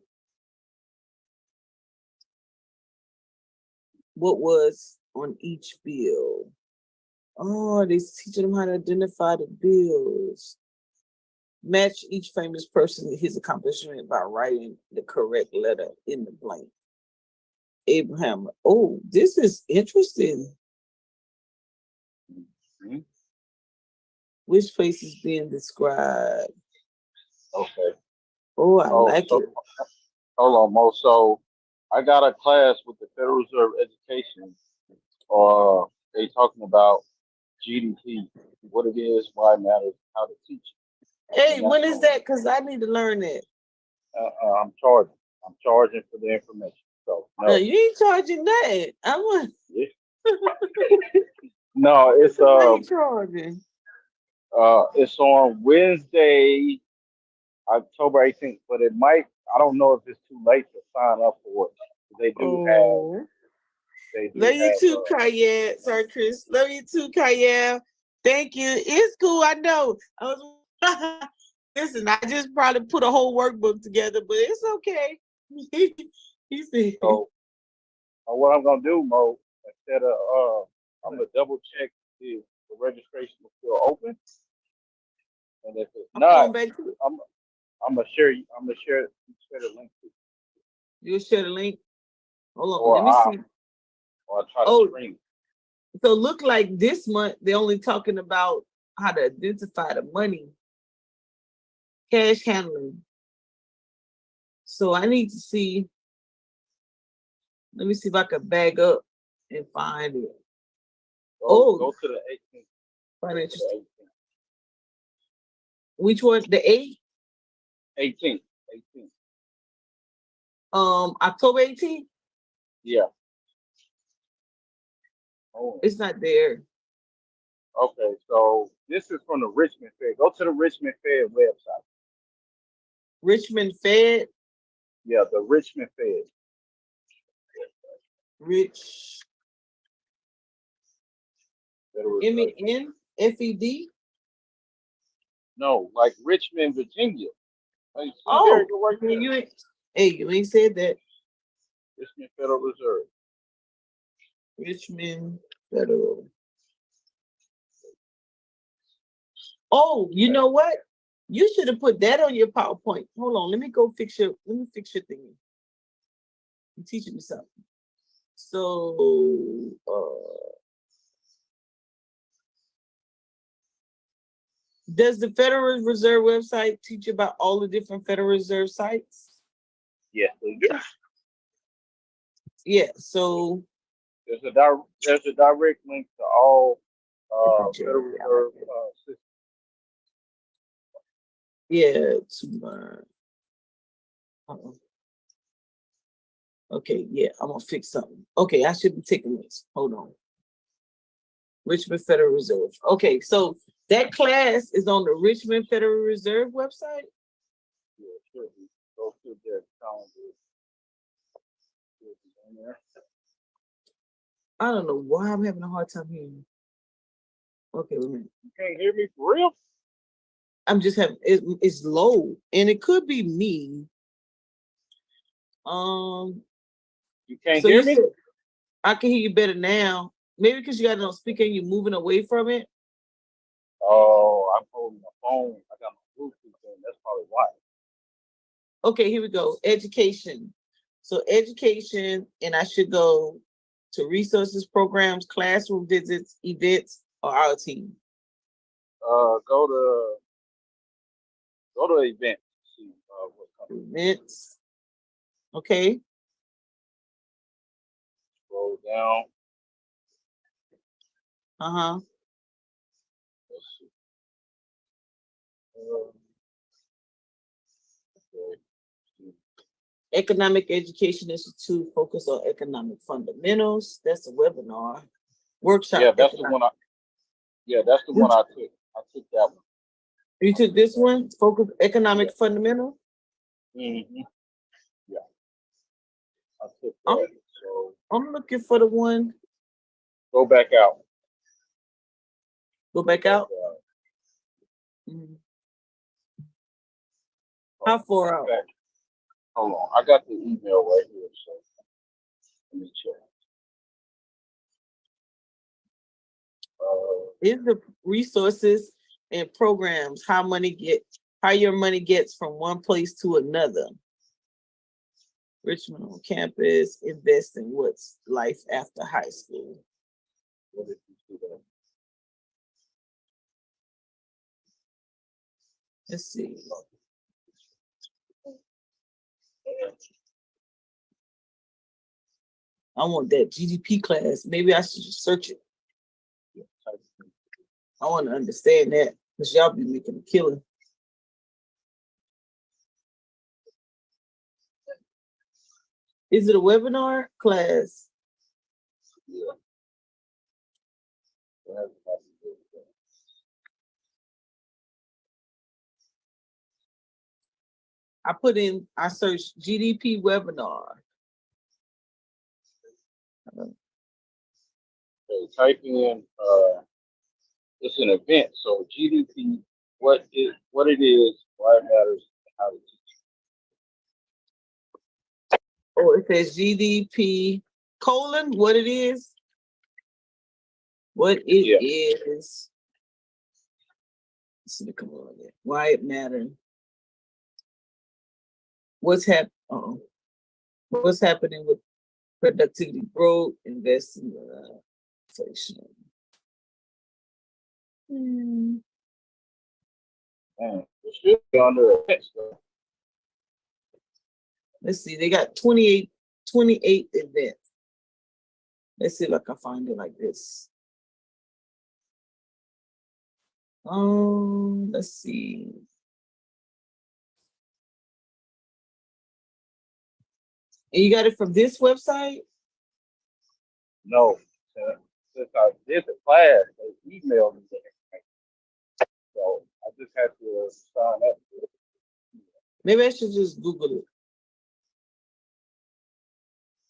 What was on each bill? Oh, they're teaching them how to identify the bills. Match each famous person to his accomplishment by writing the correct letter in the blank. Abraham. Oh, this is interesting. Mhm. Which face is being described? Okay. Oh, I Oh, like so it. hold on, Mo. So I got a class with the Federal Reserve Education. They talking about GDP, what it is, why it matters, how to teach it. Hey, And that's when is on. that? Because I need to learn it. I'm charging. I'm charging for the information. So No, no. you ain't charging that. I want. Yeah. No, I ain't charging. it's on Wednesday, October 18th, but it might. I don't know if it's too late to sign up for it. They do have. Oh. They do Love you have. too, Kaya. Sorry, Chris. Love you too, Kaya. Thank you. It's cool. I know. I was listen. I just probably put a whole workbook together, but it's okay. He said, So what I'm gonna do, Mo, instead of I'm gonna double check if the registration is still open, and if it's "I'm not, going back to it. I'm I'm gonna share you. I'm gonna share the link to you, You'll share the link. Hold on. or Let me see. I'll try to Oh, stream. so look like this month they're only talking about how to identify the money, cash handling. So I need to see. Let me see if I can bag up and find it. Oh, Go to the 18th. Go to financial. the 18th. Which one? The 8th? 18th. 18th. October 18th? Yeah. Oh, It's not there. okay. So this is from the Richmond Fed. Go to the Richmond Fed website. Richmond Fed, Yeah, the Richmond Fed. Rich Federal Reserve. MENFED. No, like Richmond, Virginia. Like, see, there you Oh, go right there. you ain't, hey, you ain't said that. Richmond Federal Reserve. Richmond Federal. Oh, you know what? You should have put that on your PowerPoint. Hold on, let me fix your thingy. You're teaching me something. So does the Federal Reserve website teach you about all the different Federal Reserve sites? Yes, they do. Yeah, so There's a direct link to all Federal I like Reserve it. systems. Yeah, to learn. Uh-oh. Okay, yeah, I'm gonna fix something. Okay, I should be taking this. Hold on. Richmond Federal Reserve. Okay, so that class is on the Richmond Federal Reserve website. Yeah, sure. Go to their calendar. Should be on there. I don't know why I'm having a hard time hearing you. Okay, wait a minute. You can't hear me for real? I'm just having it's low, and it could be me. Um, You can't so hear you me? said I can hear you better now. Maybe because you got it on speaker and you're moving away from it. Oh, I'm holding my phone. I got my Bluetooth in. That's probably why. Okay, here we go. Education. So education, and I should go to resources, programs, classroom visits, events, or our team? Go to events. See what's coming. Events. Okay. Scroll down. Uh-huh. Let's see. Okay. Economic Education Institute focus on economic fundamentals. That's a webinar. Workshop. Yeah, that's the one I. Yeah, that's the one I took. I took that one. You took this one? Focus economic fundamental? Mm-hmm. Yeah, I took that. So I'm looking for the one. go back out. Go back out. Mm. How far out? Okay. Hold on. I got the email right here. So let me check. Is the resources and programs how your money gets from one place to another. Richmond on campus, invest in what's life after high school. What did you see there? Let's see. I want that GDP class. Maybe I should just search it. I want to understand that because y'all be making a killing. Is it a webinar class? Yeah. I searched GDP webinar. Okay, type in it's an event. So GDP, what it is, why it matters, how to teach. Oh, it says GDP : what it is. What it is. Let's see, come on there. Why it matters. What's happening with productivity growth, investing in inflation. Man, it should be under events though. Let's see, they got 28 events. Let's see if I can find it like this. Let's see. And you got it from this website? No, since I did the class, they emailed me the information. So I just had to sign up for it. Maybe I should just Google it.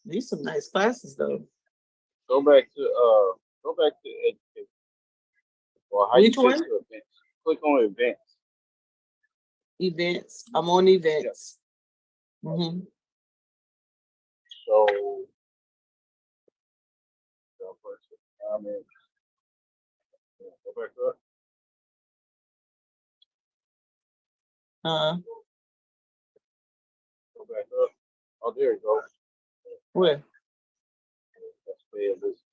These some nice classes though. Go back to education. Or how Which you one? get to events. Click on events. Events. I'm on events. Yeah. Mm-hmm. So comments. Go back up. Go back up. Oh, there you go. Where? That's playlist.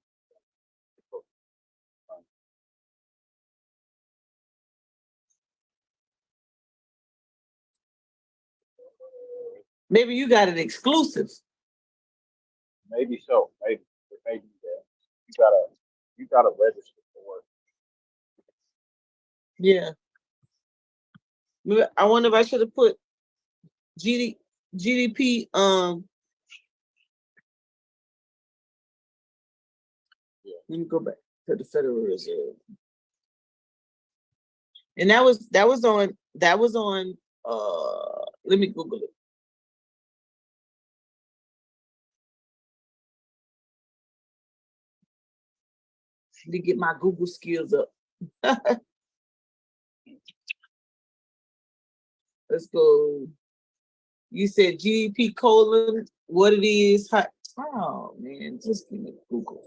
Maybe you got it exclusive. Maybe so. Maybe that. You gotta register for it. Yeah. I wonder if I should have put GDP. Yeah. Let me go back to the Federal Reserve. And that was on. Let me Google it. To get my Google skills up. Let's go. You said GDP : what it is. Oh man, just give me Google.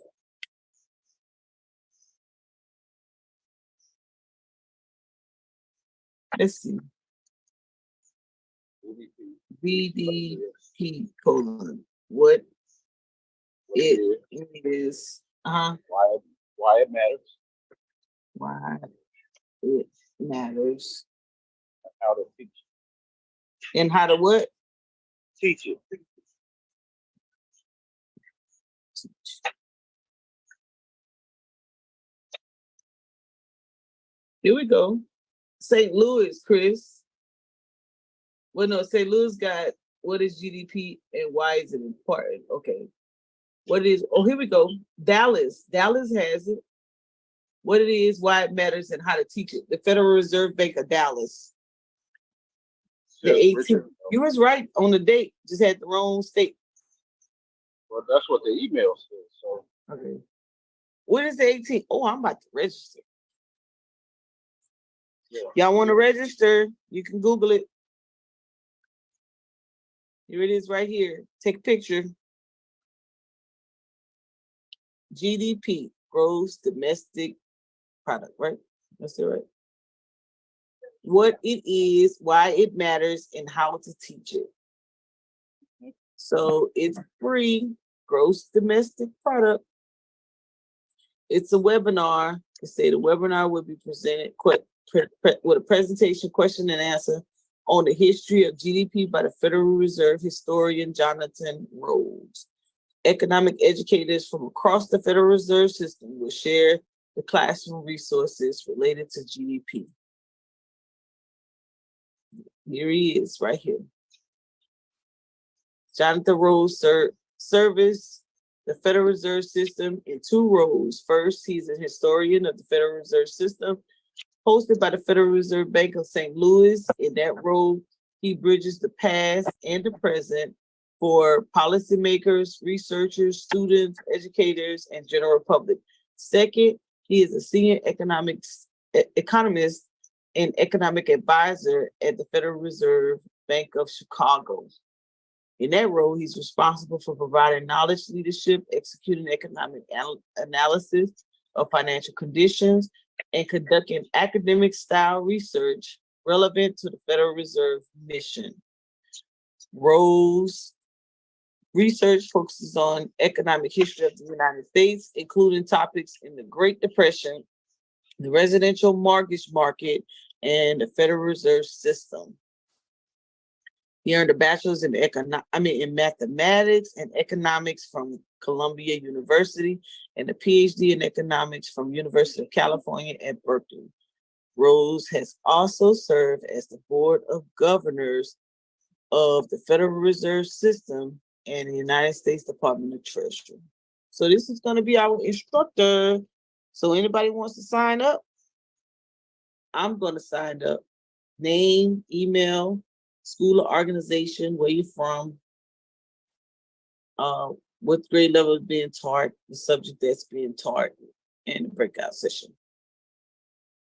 Let's see. BDP : what it is. Why it matters. Why it matters. How to teach And how to what? Teach it. Here we go. St. Louis, Chris. Well, no, St. Louis got what is GDP and why is it important? Okay. What it is? Oh, here we go. Dallas. Dallas has it. What it is, why it matters, and how to teach it. The Federal Reserve Bank of Dallas. The 18th. You was right on the date. Just had the wrong state. Well, that's what the email says. So okay. What is the 18th? Oh, I'm about to register. Yeah. Y'all want to register? You can Google it. Here it is right here. Take a picture. GDP, gross domestic product, right? That's it, right? What it is, why it matters, and how to teach it. So it's free, gross domestic product. It's a webinar. I say the webinar will be presented with a presentation, question and answer on the history of GDP by the Federal Reserve historian Jonathan Rose. Economic educators from across the Federal Reserve System will share the classroom resources related to GDP. Here he is, right here. Jonathan Rose service the Federal Reserve System in two roles. First, he's a historian of the Federal Reserve System, hosted by the Federal Reserve Bank of St. Louis. In that role, he bridges the past and the present for policymakers, researchers, students, educators, and general public. Second, he is a senior economist and economic advisor at the Federal Reserve Bank of Chicago. In that role, he's responsible for providing knowledge leadership, executing economic analysis of financial conditions, and conducting academic style research relevant to the Federal Reserve mission. Rose research focuses on economic history of the United States, including topics in the Great Depression, the residential mortgage market, and the Federal Reserve System. He earned a bachelor's in mathematics and economics from Columbia University and a PhD in economics from University of California at Berkeley. Rose has also served as the board of governors of the Federal Reserve System and the United States Department of Treasury. So this is going to be our instructor. So anybody wants to sign up, I'm going to sign up. Name, email, school or organization, where you're from, what grade level is being taught, the subject that's being taught, and the breakout session.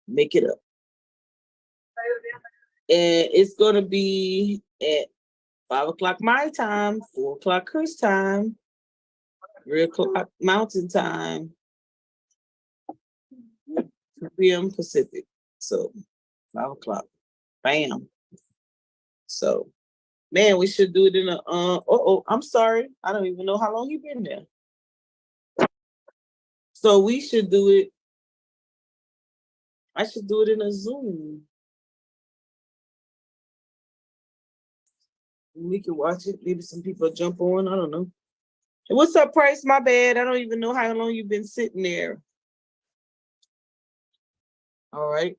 Make it up. And it's going to be at 5 o'clock my time, 4 o'clock Chris time, 3 o'clock Mountain time, 2 p.m. Pacific. So 5 o'clock. Bam. So, man, we should do it in a, I'm sorry. I don't even know how long you've been there. So we should do it. I should do it in a Zoom. We can watch it. Maybe some people jump on. I don't know. What's up, Price? My bad. I don't even know how long you've been sitting there. All right.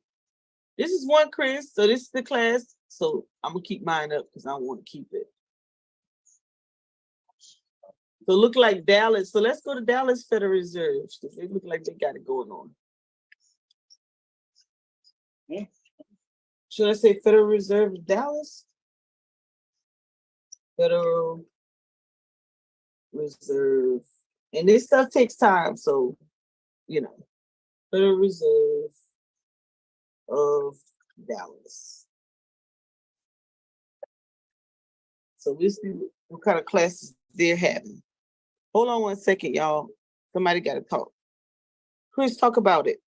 This is one, Chris. So this is the class. So I'm going to keep mine up because I want to keep it. So look like Dallas. So let's go to Dallas Federal Reserve because they look like they got it going on. Yeah. Should I say Federal Reserve of Dallas? Federal Reserve. And this stuff takes time. So, Federal Reserve of Dallas. So we see what kind of classes they're having. Hold on one second, y'all. Somebody got to talk. Chris, talk about it.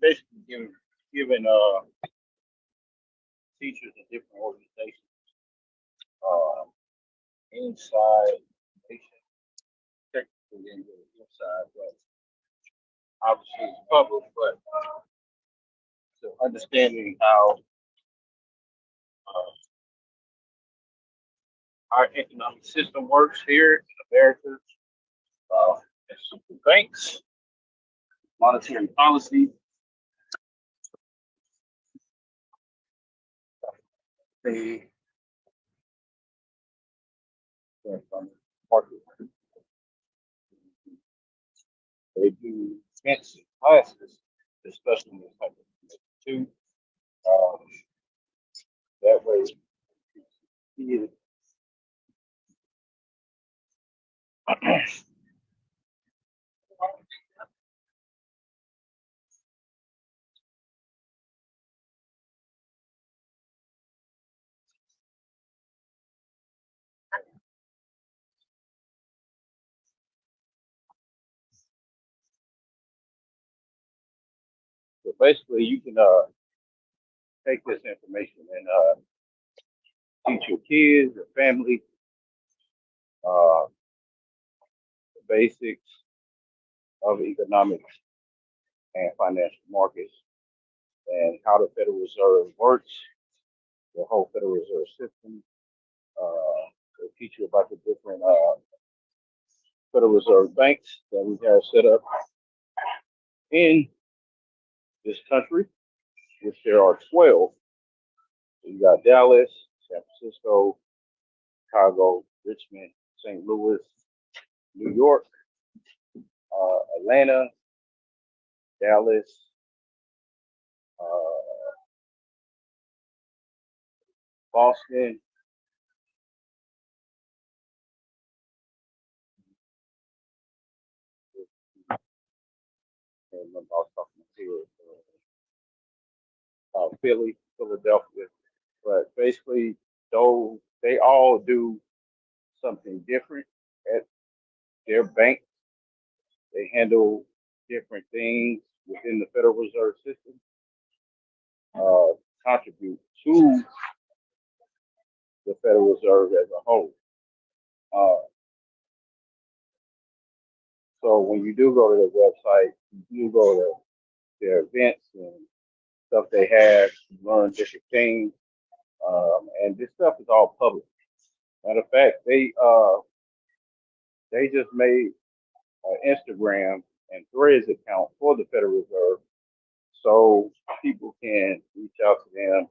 Basically giving teachers in different organizations uh, inside the nation, technically in the inside, but obviously it's public, but so understanding how uh, our economic system works here in America, uh, and central banks, monetary policy, they market, they do intensive classes discussing this type of thing too. Um, that way, you so basically you can take this information and teach your kids, your family, uh, the basics of economics and financial markets and how the Federal Reserve works, the whole Federal Reserve system. They'll teach you about the different Federal Reserve banks that we have set up in this country, which there are 12. So you got Dallas, San Francisco, Chicago, Richmond, St. Louis, New York, Atlanta, Dallas, uh, Boston, and I was talking here, Philly, Philadelphia. But basically, though they all do something different at their bank, they handle different things within the Federal Reserve System, uh, contribute to the Federal Reserve as a whole. Uh, so when you do go to the website, you do go to their events and stuff they have, you learn different things, and this stuff is all public. Matter of fact, they just made an Instagram and Threads account for the Federal Reserve, so people can reach out to them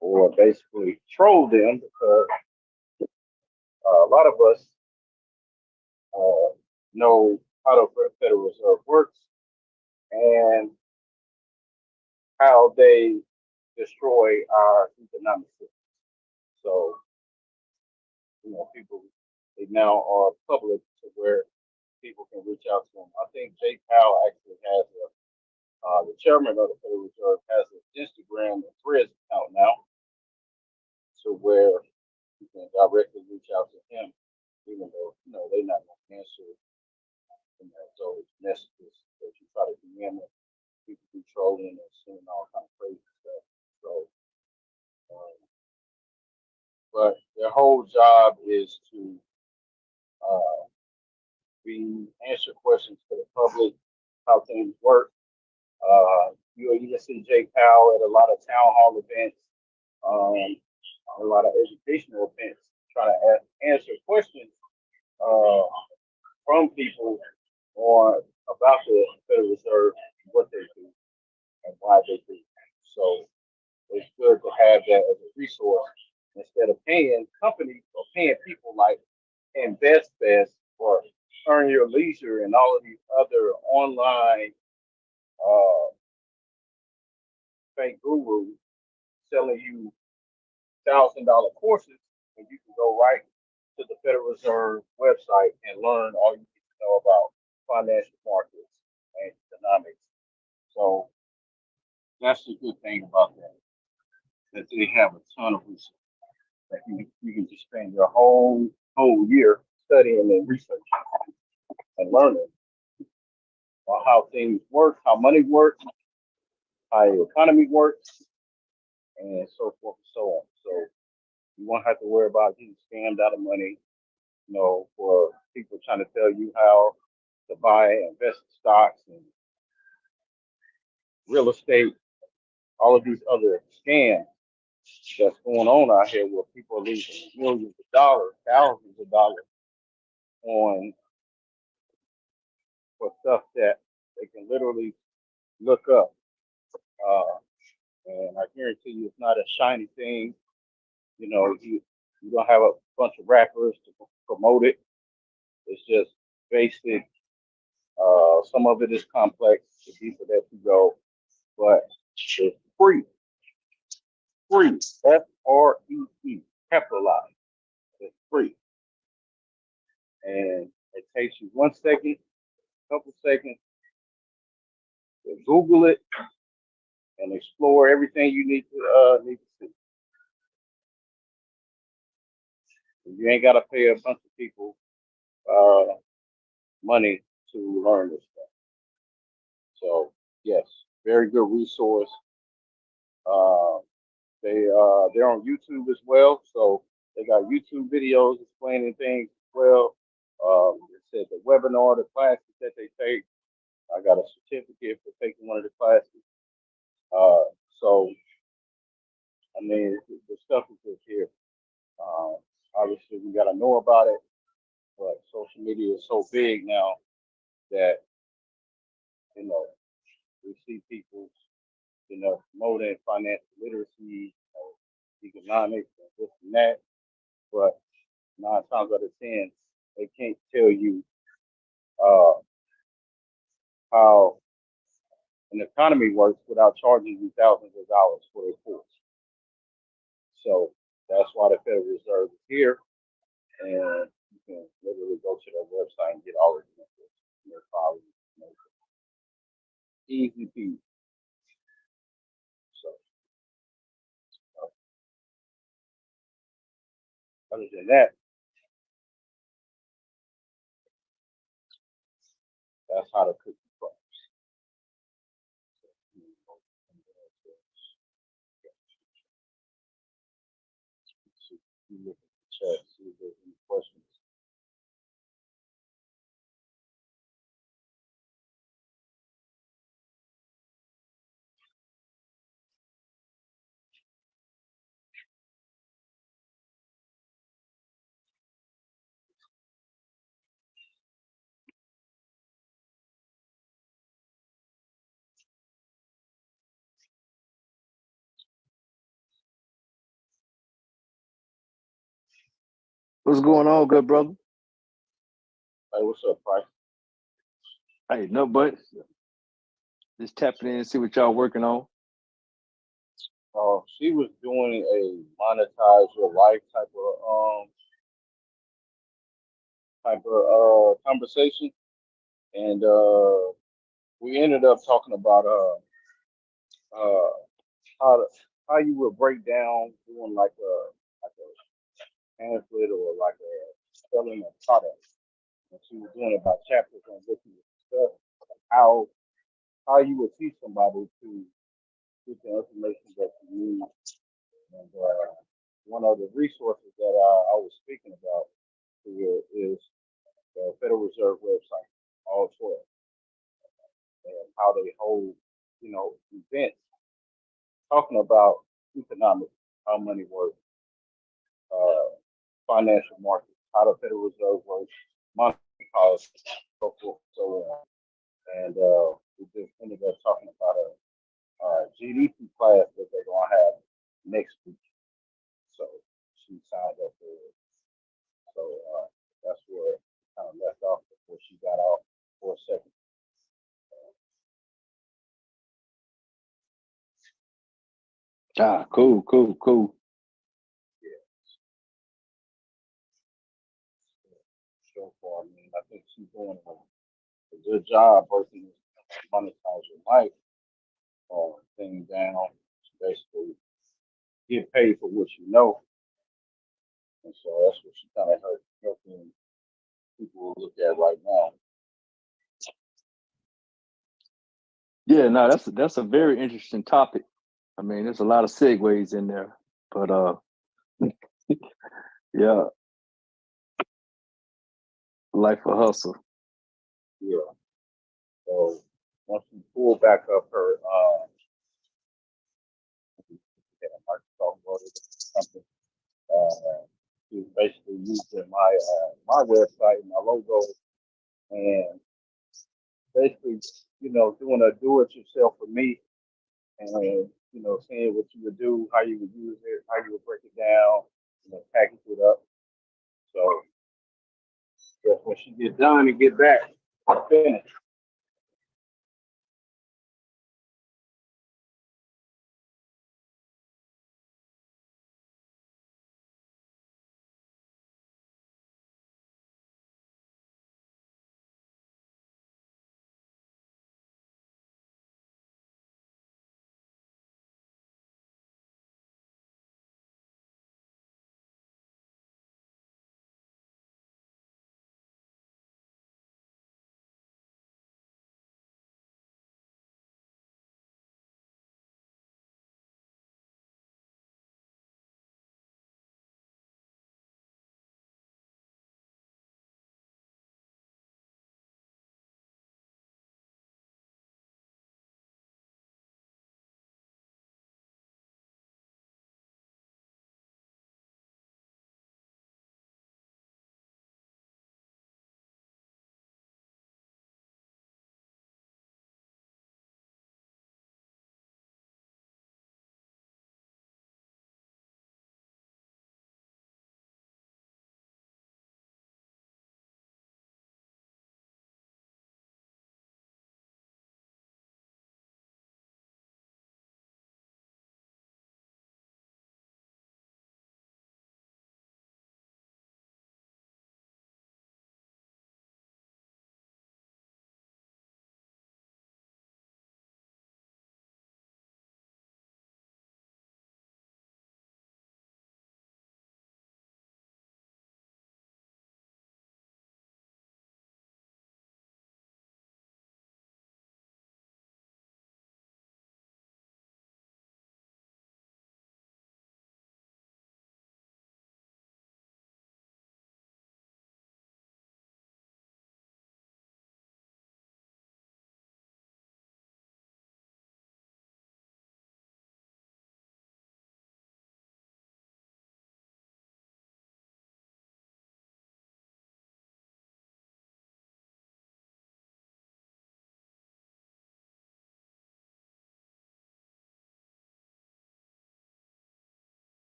or basically troll them because a lot of us uh, know how the Federal Reserve works and how they destroy our economic system. So, people they now are public to where people can reach out to them. I think Jay Powell actually has the chairman of the Federal Reserve has an Instagram and Threads account now, to where you can directly reach out to him, even though they're not going to answer those messages that you try to DM them. People be trolling and sending all kind of crazy stuff. So, um, but their whole job is to uh, be answer questions to the public, how things work. You'll even see Jay Powell at a lot of town hall events, um, a lot of educational events, trying to answer questions uh, from people on about the Federal Reserve, what they do, and why they do. So it's good to have that as a resource instead of paying companies or paying people like InvestBest or Earn Your Leisure and all of these other online uh, fake gurus selling you $1,000 courses, and you can go right to the Federal Reserve website and learn all you need to know about financial markets and economics. So that's the good thing about that they have a ton of research that you can just spend your whole year studying and researching and learning on how things work, how money works, how the economy works, and so forth and so on. So you won't have to worry about getting scammed out of money, for people trying to tell you how to buy and invest in stocks and real estate, all of these other scams that's going on out here where people are losing millions of dollars, thousands of dollars on for stuff that they can literally look up. Uh, and I guarantee you it's not a shiny thing. You don't have a bunch of rappers to promote it. It's just basic. Some of it is complex, the deeper that you go, but it's free. Free. FREE. Capitalized. It's free. And it takes you 1 second, couple seconds to Google it and explore everything you need to see. You ain't gotta pay a bunch of people uh, money to learn this stuff. So yes, very good resource. Uh, they're on YouTube as well, so they got YouTube videos explaining things as well. It said the webinar, the classes that they take. I got a certificate for taking one of the classes. Uh, so I mean, the stuff is just here. Um, Obviously, we got to know about it, but social media is so big now that you know we see people, promoting financial literacy, economics, and this and that. But 9 times out of 10, they can't tell you uh, how an economy works without charging you thousands of dollars for their course. So that's why the Federal Reserve is here, and you can literally go to their website and get all of the information. They're probably easy peasy. So other than that, that's how to cook the crust. You look at the chat, see if there's any questions. What's going on, good brother? Hey, what's up, Price? Hey, no, but just tapping in and see what y'all working on. She was doing a monetize your life type of conversation, and we ended up talking about uh how to, how you would break down doing like a pamphlet or like a selling a product. And she was doing it by chapters and looking at stuff, how how you would teach somebody to get the information that you need. And one of the resources that I was speaking about here is the Federal Reserve website, all 12, and how they hold, events talking about economics, how money works, uh, financial markets, how the Federal Reserve works, monetary policy, so forth, so on. And we just ended up talking about a GDP class that they're going to have next week. So she signed up for it. So that's where it kind of left off before she got off for a second. Cool. Yeah, so far, I mean, I think she's doing a good job breaking this monetize your life thing down. Basically, get paid for what you know. And so that's what she kind of helping people look at right now. Yeah, no, that's a very interesting topic. I mean, there's a lot of segues in there, but yeah, life a hustle. Yeah. So once you pull back up her Microsoft Word or something, she was basically using my website, my logo, and basically, doing a do-it-yourself for me, and seeing what you would do, how you would use it, how you would break it down, package it up. So just when she get done and get back, I'm finished.